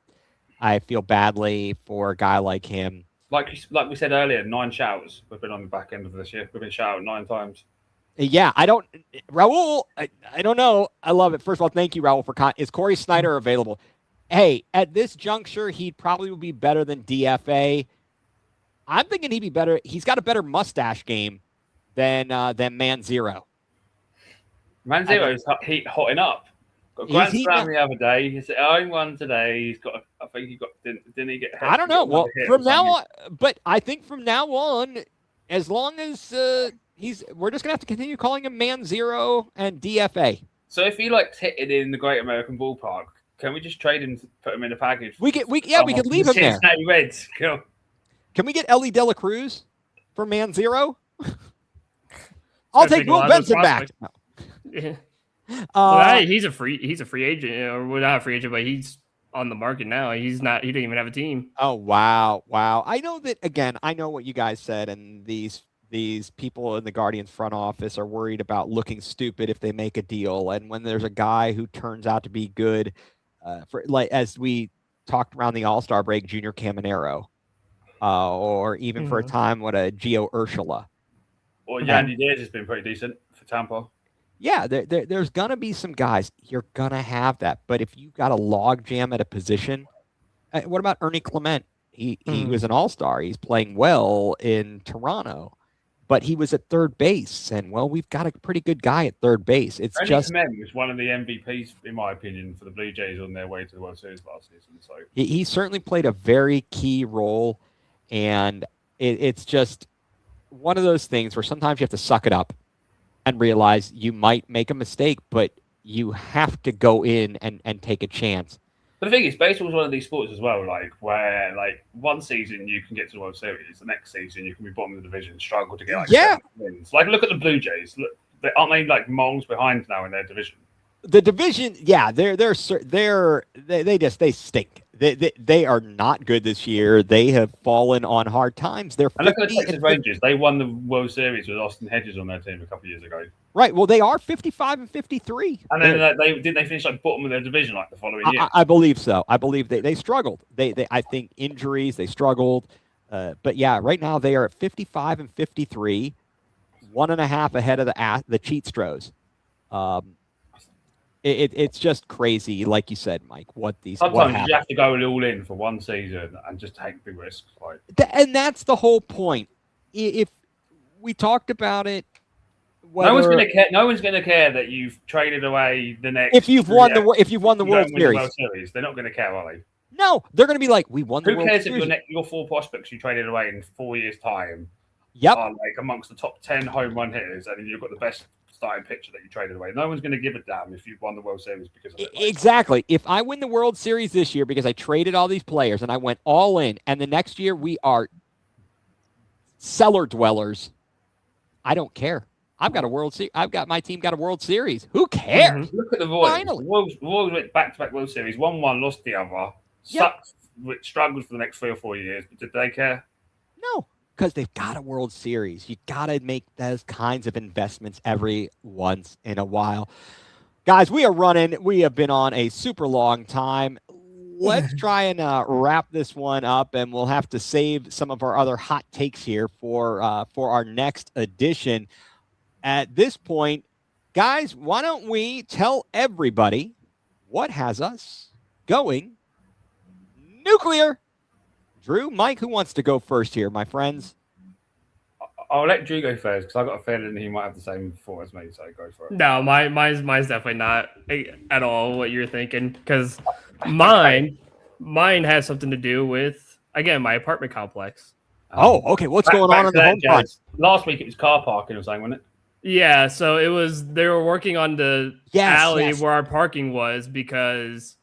S1: I feel badly for a guy like him.
S3: Like we said earlier, 9 showers. We've been on the back end of this year. We've been showered 9 times.
S1: Yeah, Raul, I don't know. I love it. First of all, thank you, Raul, is Corey Snyder available? Hey, at this juncture, he'd probably be better than DFA. I'm thinking he'd be better. He's got a better mustache game than Man-Zero.
S3: Man-Zero's hotting up. Got a grand slam the other day. He's at own one today. He's got. I think he got. Didn't he get?
S1: I don't know. Well, from now on, but I think from now on, as long as we're just gonna have to continue calling him Man-Zero and DFA.
S3: So if he likes hitting in the Great American Ballpark, can we just trade him to put him in a package?
S1: We could leave him there.
S3: Cincinnati Reds. Cool.
S1: Can we get Ellie De La Cruz for Man-Zero? I'll take Will Benson back.
S2: Yeah. He's a free agent, or well, not a free agent, but he's on the market now. He didn't even have a team.
S1: Oh wow. I know that again. I know what you guys said, and these people in the Guardians front office are worried about looking stupid if they make a deal. And when there's a guy who turns out to be good, as we talked around the All-Star break, Junior Caminero, or even for a time, a Gio Urshela.
S3: Or Yandy Diaz has been pretty decent for Tampa.
S1: Yeah, there's going to be some guys. You're going to have that. But if you've got a log jam at a position, what about Ernie Clement? He was an all-star. He's playing well in Toronto, but he was at third base. And, well, we've got a pretty good guy at third base. It's
S3: Ernie
S1: just
S3: Clement was one of the MVPs, in my opinion, for the Blue Jays on their way to the World Series last season. So
S1: he certainly played a very key role, and it's just one of those things where sometimes you have to suck it up and realize you might make a mistake, but you have to go in and take a chance.
S3: But the thing is, baseball is one of these sports as well, where one season you can get to the World Series, the next season you can be bottom of the division, struggle to get 7 wins. Look at the Blue Jays. Look, aren't they miles behind now in their division?
S1: The division, yeah, they stink. They are not good this year. They have fallen on hard times. They're
S3: And look at
S1: 50
S3: the Texas
S1: and
S3: Rangers. They won the World Series with Austin Hedges on their team a couple of years ago.
S1: right. Well, they are 55 and 53.
S3: And then they finish like bottom of their division like the following year.
S1: I believe so. I believe they struggled. They I think injuries. They struggled. But yeah, right now they are at 55 and 53, 1.5 ahead of the Cheat Stros. It's just crazy, like you said, Mike.
S3: Sometimes you have to go all in for one season and just take big risks. Like,
S1: and that's the whole point. If we talked about it,
S3: no one's going to care. No one's going to care that you've traded away the next.
S1: If you've won the World
S3: Series, they're not going to care, are they?
S1: No, they're going to be like, we won the World Series.
S3: Who cares if your 4 prospects you traded away in 4 years' time?
S1: Yep.
S3: Are like amongst the top 10 home run hitters, and you've got the best starting pitcher that you traded away. No one's going to give a damn if you've won the World Series because of it.
S1: Exactly. If I win the World Series this year because I traded all these players and I went all in, and the next year we are cellar dwellers, I don't care. I've got a World Series. I've got my team got a World Series. Who cares?
S3: Look at the Royals.
S1: Finally.
S3: The Royals went back-to-back World Series. Won one, lost the other. Sucked, struggled for the next 3 or 4 years. But did they care?
S1: No. Because they've got a World Series. You got to make those kinds of investments every once in a while. Guys, we are running. We have been on a super long time. Let's try and wrap this one up, and we'll have to save some of our other hot takes here for our next edition. At this point, guys, why don't we tell everybody what has us going nuclear? Drew, Mike, who wants to go first here, my friends?
S3: I'll let Drew go first because I've got a feeling he might have the same thought as me, so go for it.
S2: No, mine's definitely not at all what you're thinking, because mine has something to do with, again, my apartment complex.
S1: Okay. What's going on the home front?
S3: Last week it was car parking or something, wasn't it?
S2: Yeah, so they were working on the alley where our parking was because,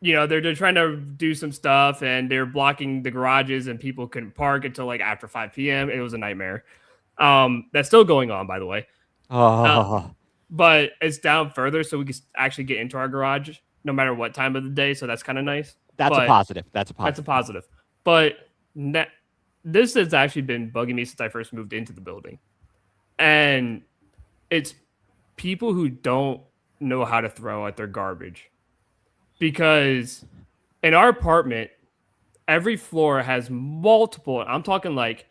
S2: they're trying to do some stuff and they're blocking the garages and people couldn't park until like after 5 p.m. It was a nightmare. That's still going on, by the way. But it's down further, so we can actually get into our garage no matter what time of the day. So that's kind of nice.
S1: That's a positive.
S2: But this has actually been bugging me since I first moved into the building. And it's people who don't know how to throw out their garbage. Because in our apartment, every floor has multiple, I'm talking like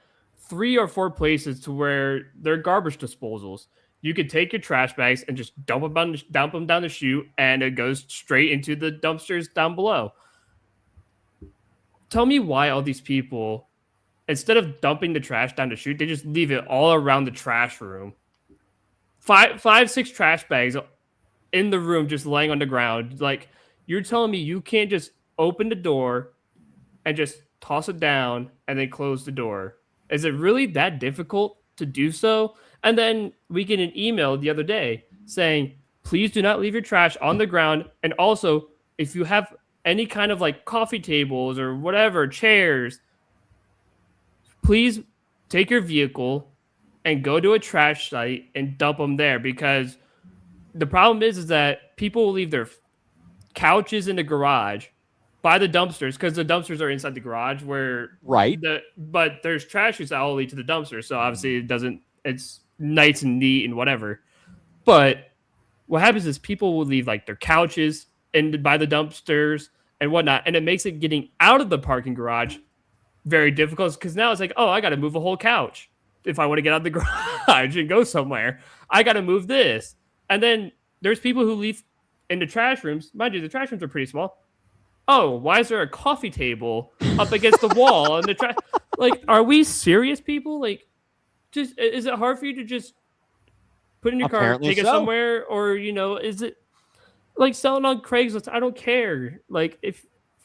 S2: 3 or 4 places to where they're garbage disposals. You could take your trash bags and just dump them down the chute, and it goes straight into the dumpsters down below. Tell me why all these people, instead of dumping the trash down the chute, they just leave it all around the trash room. 6 trash bags in the room just laying on the ground. Like, you're telling me you can't just open the door and just toss it down and then close the door? Is it really that difficult to do so? And then we get an email the other day saying, please do not leave your trash on the ground. And also, if you have any kind of like coffee tables or whatever, chairs, please take your vehicle and go to a trash site and dump them there. Because the problem is that people will leave their couches in the garage by the dumpsters, because the dumpsters are inside the garage but there's trash that all lead to the dumpster. So obviously it's nice and neat and whatever. But what happens is people will leave like their couches by the dumpsters and whatnot. And it makes it getting out of the parking garage very difficult, because now it's like, I got to move a whole couch. If I want to get out of the garage and go somewhere, I got to move this. And then there's people who leave in the trash rooms. Mind you, the trash rooms are pretty small. Why is there a coffee table up against the wall in the trash? Like, are we serious, people? Like, just is it hard for you to just put in your car, take it somewhere, or is it like selling on Craigslist? I don't care. Like,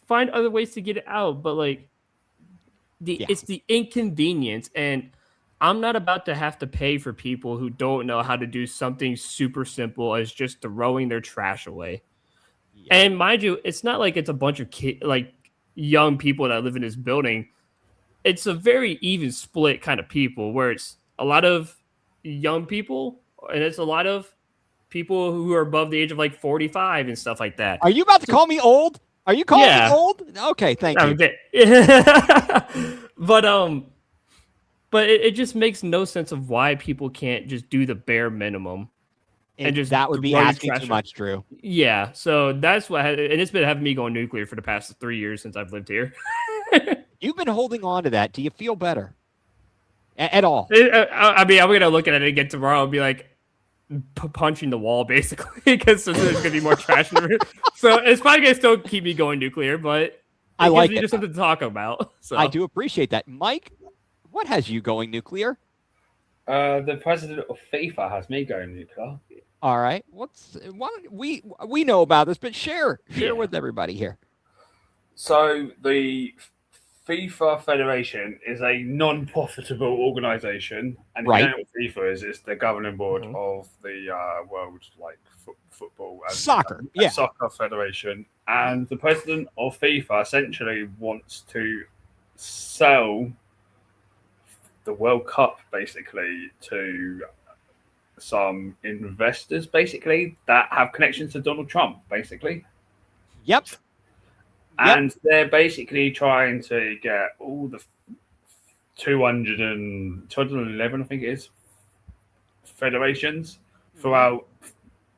S2: find other ways to get it out, but like it's the inconvenience, and I'm not about to have to pay for people who don't know how to do something super simple as just throwing their trash away. Yeah. And mind you, it's not like it's a bunch of young people that live in this building. It's a very even split kind of people, where it's a lot of young people and it's a lot of people who are above the age of like 45 and stuff like that.
S1: Are you about to call me old? Are you calling
S2: Yeah.
S1: me old? Okay, thank you.
S2: But it just makes no sense of why people can't just do the bare minimum and just
S1: That would be
S2: throw your
S1: asking
S2: trash
S1: too
S2: out.
S1: much, Drew.
S2: Yeah, so that's what, and it's been having me going nuclear for the past 3 years since I've lived here.
S1: You've been holding on to that. Do you feel better at all?
S2: I mean, I'm gonna look at it again tomorrow and be like punching the wall basically because there's gonna be more trash in the room. So it's probably gonna still keep me going nuclear, but
S1: I
S2: it
S1: like
S2: gives me
S1: it.
S2: just something to talk about. So
S1: I do appreciate that, Mike. What has you going nuclear?
S3: The president of FIFA has me going nuclear.
S1: All right. We know about this, but share
S2: Yeah.
S1: with everybody here.
S3: So the FIFA Federation is a non-profitable organisation, and
S1: Right.
S3: you know what FIFA is? It's the governing board
S2: Mhm.
S3: of the world football and
S1: Soccer, yeah.
S3: soccer federation. And the president of FIFA essentially wants to sell the World Cup basically to some investors, basically that have connections to Donald Trump, basically.
S1: Yep.
S3: And they're basically trying to get all the 211, I think it is, federations throughout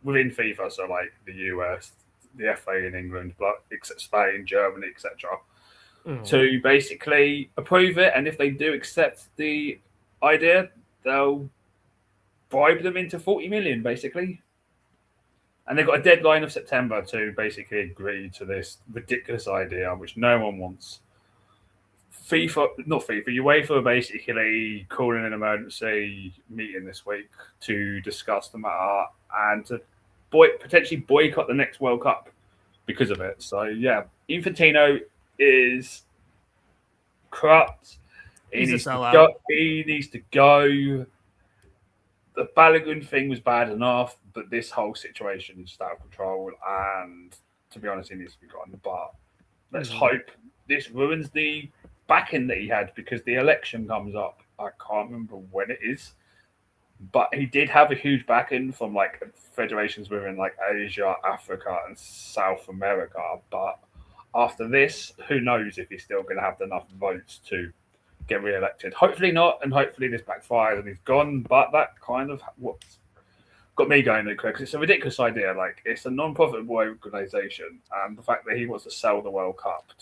S3: within FIFA. So like the US, the FA in England, but except Spain, Germany, etc. To basically approve it. And if they do accept the idea, they'll bribe them into 40 million, basically. And they've got a deadline of September to basically agree to this ridiculous idea, which no one wants. UEFA are basically calling an emergency meeting this week to discuss the matter and to potentially boycott the next World Cup because of it. So, yeah, Infantino is corrupt.
S2: He's a sellout.
S3: He needs to go. The Balogun thing was bad enough, but this whole situation is just out of control. And to be honest, he needs to be gone. But let's hope this ruins the backing that he had because the election comes up. I can't remember when it is, but he did have a huge backing from like federations within like Asia, Africa, and South America. But after this, who knows if he's still going to have enough votes to get re-elected. Hopefully not, and hopefully this backfires and he's gone. But that kind of what's got me going nuclear because it's a ridiculous idea. Like it's a non-profitable organisation, and the fact that he wants to sell the World Cup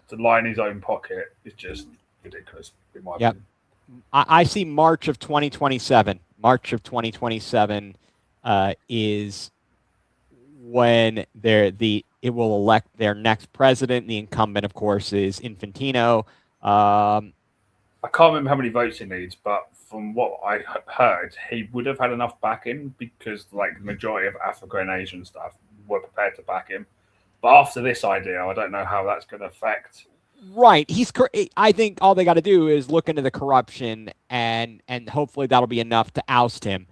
S3: to line his own pocket is just ridiculous. In my opinion.
S1: I see March of 2027. March of 2027 is when it will elect their next president. The incumbent, of course, is Infantino.
S3: I can't remember how many votes he needs, but from what I heard, he would have had enough backing because like the majority of Africa and Asian stuff were prepared to back him. But after this idea, I don't know how that's going to affect.
S1: Right. I think all they got to do is look into the corruption and hopefully that'll be enough to oust him.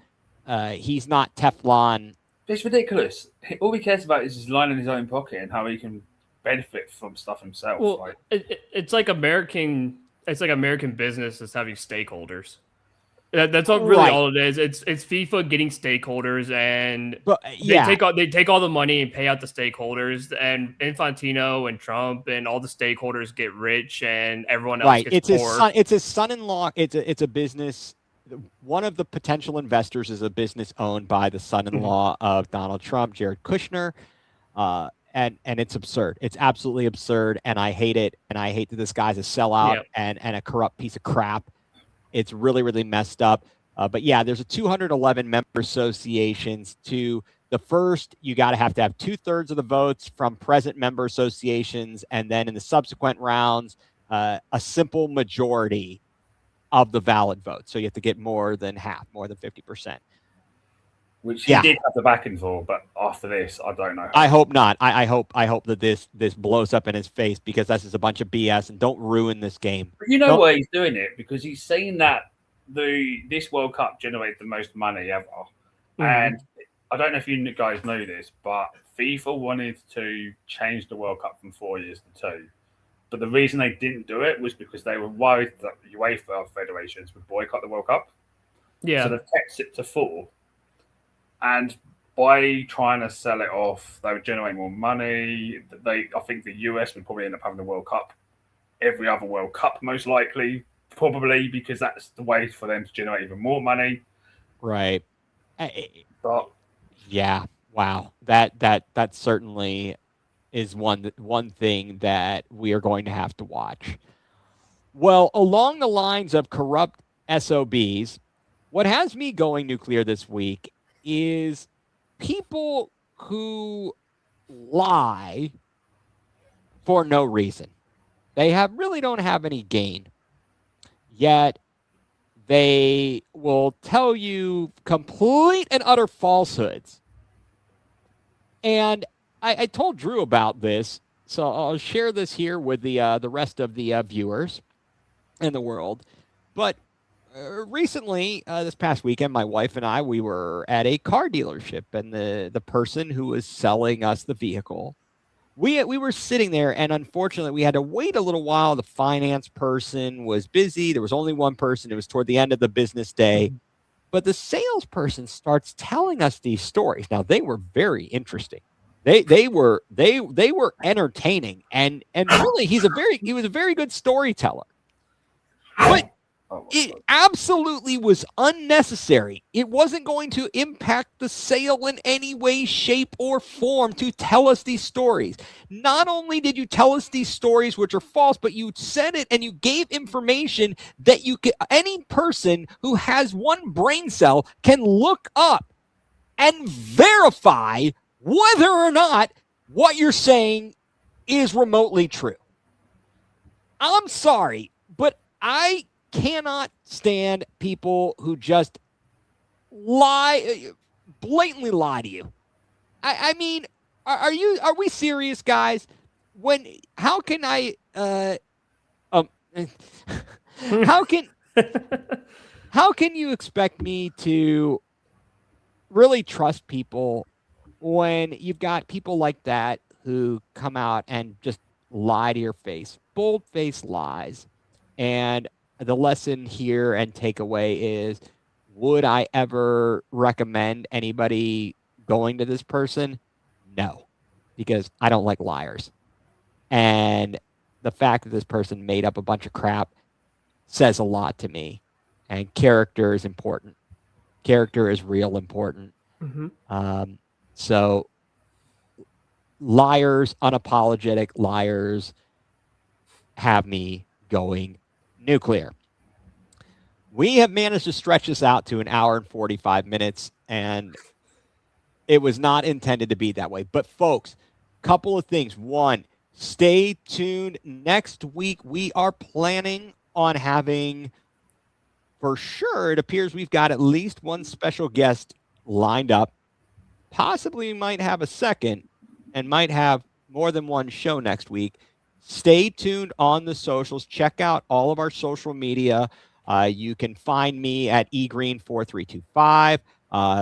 S1: He's not Teflon.
S3: It's ridiculous. All he cares about is his line in his own pocket and how he can benefit from stuff himself.
S2: Well, it's like American. It's like American business is having stakeholders. That's all really all it is. It's FIFA getting stakeholders, and they take all the money and pay out the stakeholders, and Infantino and Trump and all the stakeholders get rich, and everyone else gets poor.
S1: It's his son-in-law. It's a business. One of the potential investors is a business owned by the son-in-law of Donald Trump, Jared Kushner. And it's absurd. It's absolutely absurd, and I hate it. And I hate that this guy's a sellout and a corrupt piece of crap. It's really, really messed up. But yeah, there's a 211 member associations. To the first, you got to have 2/3 of the votes from present member associations, and then in the subsequent rounds, a simple majority of the valid votes. So you have to get more than half, more than 50%.
S3: Which he did have the backing for, but after this, I don't know.
S1: I hope not. I hope that this blows up in his face because this is a bunch of BS and don't ruin this game.
S3: But you know why he's doing it? Because he's saying that this World Cup generated the most money ever. And I don't know if you guys know this, but FIFA wanted to change the World Cup from 4 years to 2. But the reason they didn't do it was because they were worried that UEFA federations would boycott the World Cup.
S2: Yeah.
S3: So they kept it to 4. And by trying to sell it off, they would generate more money. I think the US would probably end up having the World Cup every other World Cup, most likely, probably because that's the way for them to generate even more money.
S1: Right.
S3: But
S1: yeah. Wow. That certainly is one thing that we are going to have to watch. Well, along the lines of corrupt SOBs, what has me going nuclear this week is people who lie for no reason. They really don't have any gain, yet they will tell you complete and utter falsehoods. And I told Drew about this, so I'll share this here with the rest of the viewers in the world. But recently, this past weekend, my wife and I, we were at a car dealership, and the person who was selling us the vehicle, we were sitting there, and unfortunately, we had to wait a little while. The finance person was busy. There was only one person. It was toward the end of the business day. But the salesperson starts telling us these stories. Now, they were very interesting. They were entertaining, and really, he was a very good storyteller. But it absolutely was unnecessary. It wasn't going to impact the sale in any way, shape, or form to tell us these stories. Not only did you tell us these stories, which are false, but you said it and you gave information that any person who has one brain cell can look up and verify whether or not what you're saying is remotely true. I'm sorry, but I cannot stand people who just blatantly lie to you. I mean, are we serious, guys? How can you expect me to really trust people when you've got people like that who come out and just lie to your face, bold-faced lies? And the lesson here and takeaway is, would I ever recommend anybody going to this person? No, because I don't like liars. And the fact that this person made up a bunch of crap says a lot to me. And character is important. Character is real important.
S2: Mm-hmm.
S1: So liars, unapologetic liars, have me going nuclear. We have managed to stretch this out to an hour and 45 minutes, and it was not intended to be that way. But folks, couple of things. One, stay tuned. Next week, we are planning on having, for sure, it appears we've got at least one special guest lined up. Possibly might have a second and might have more than one show next week. Stay tuned on the socials. Check out all of our social media. You can find me at egreen4325.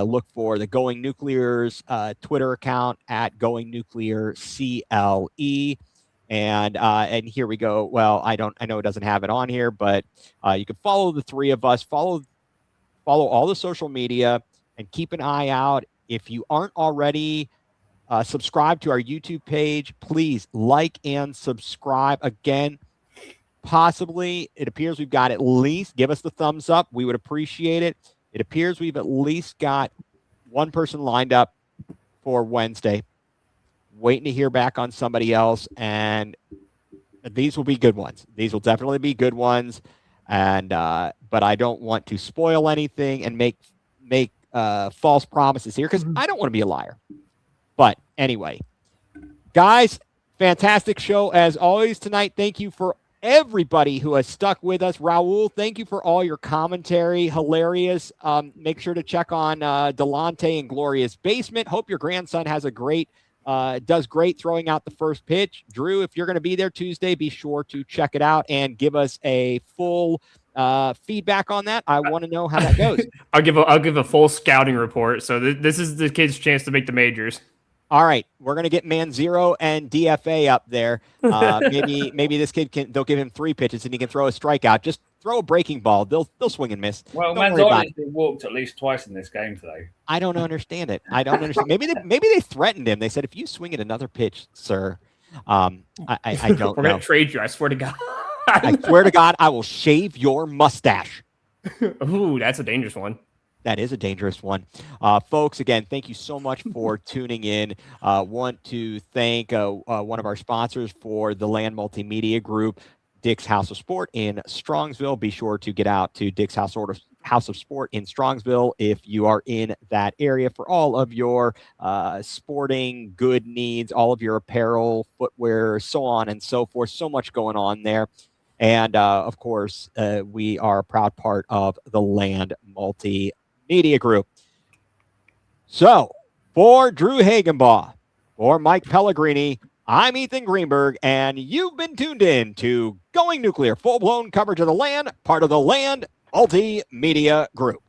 S1: Look for the Going nuCLEAR's Twitter account at Going nuCLEAR CLE. And here we go. Well, I know it doesn't have it on here, but you can follow the three of us. Follow all the social media and keep an eye out. If you aren't already subscribe to our YouTube page, please like and subscribe. Again, possibly, it appears we've got at least, give us the thumbs up. We would appreciate it. It appears we've at least got one person lined up for Wednesday. Waiting to hear back on somebody else. And these will be good ones. These will definitely be good ones. And but I don't want to spoil anything and make false promises here, because I don't want to be a liar. But anyway, guys, fantastic show as always tonight. Thank you for everybody who has stuck with us. Raul, thank you for all your commentary. Hilarious. Make sure to check on Delonte and Gloria's Basement. Hope your grandson has does great throwing out the first pitch. Drew, if you're going to be there Tuesday, be sure to check it out and give us a full feedback on that. I want to know how that goes.
S2: I'll give a full scouting report. So this is the kid's chance to make the majors.
S1: All right, we're gonna get Man Zero and DFA up there. Maybe this kid they'll give him 3 pitches and he can throw a strikeout. Just throw a breaking ball. They'll swing and miss.
S3: Well,
S1: Don't worry about
S3: Manzarek walked at least twice in this game today.
S1: I don't understand it. I don't understand. Maybe they threatened him. They said, if you swing at another pitch, sir, I don't
S2: We're
S1: know.
S2: gonna trade you. I swear to God.
S1: I swear to God, I will shave your mustache.
S2: Ooh, that's a dangerous one.
S1: That is a dangerous one. Folks, again, thank you so much for tuning in. Want to thank one of our sponsors for the Land Multimedia Group, Dick's House of Sport in Strongsville. Be sure to get out to Dick's House of Sport in Strongsville if you are in that area for all of your sporting good needs, all of your apparel, footwear, so on and so forth. So much going on there. And of course, we are a proud part of the Land Multimedia Group. So for Drew Hagenbaugh, for Mike Pellegrini, I'm Ethan Greenberg, and you've been tuned in to Going nuCLEar, full-blown coverage of the Land, part of the Land Multimedia Group.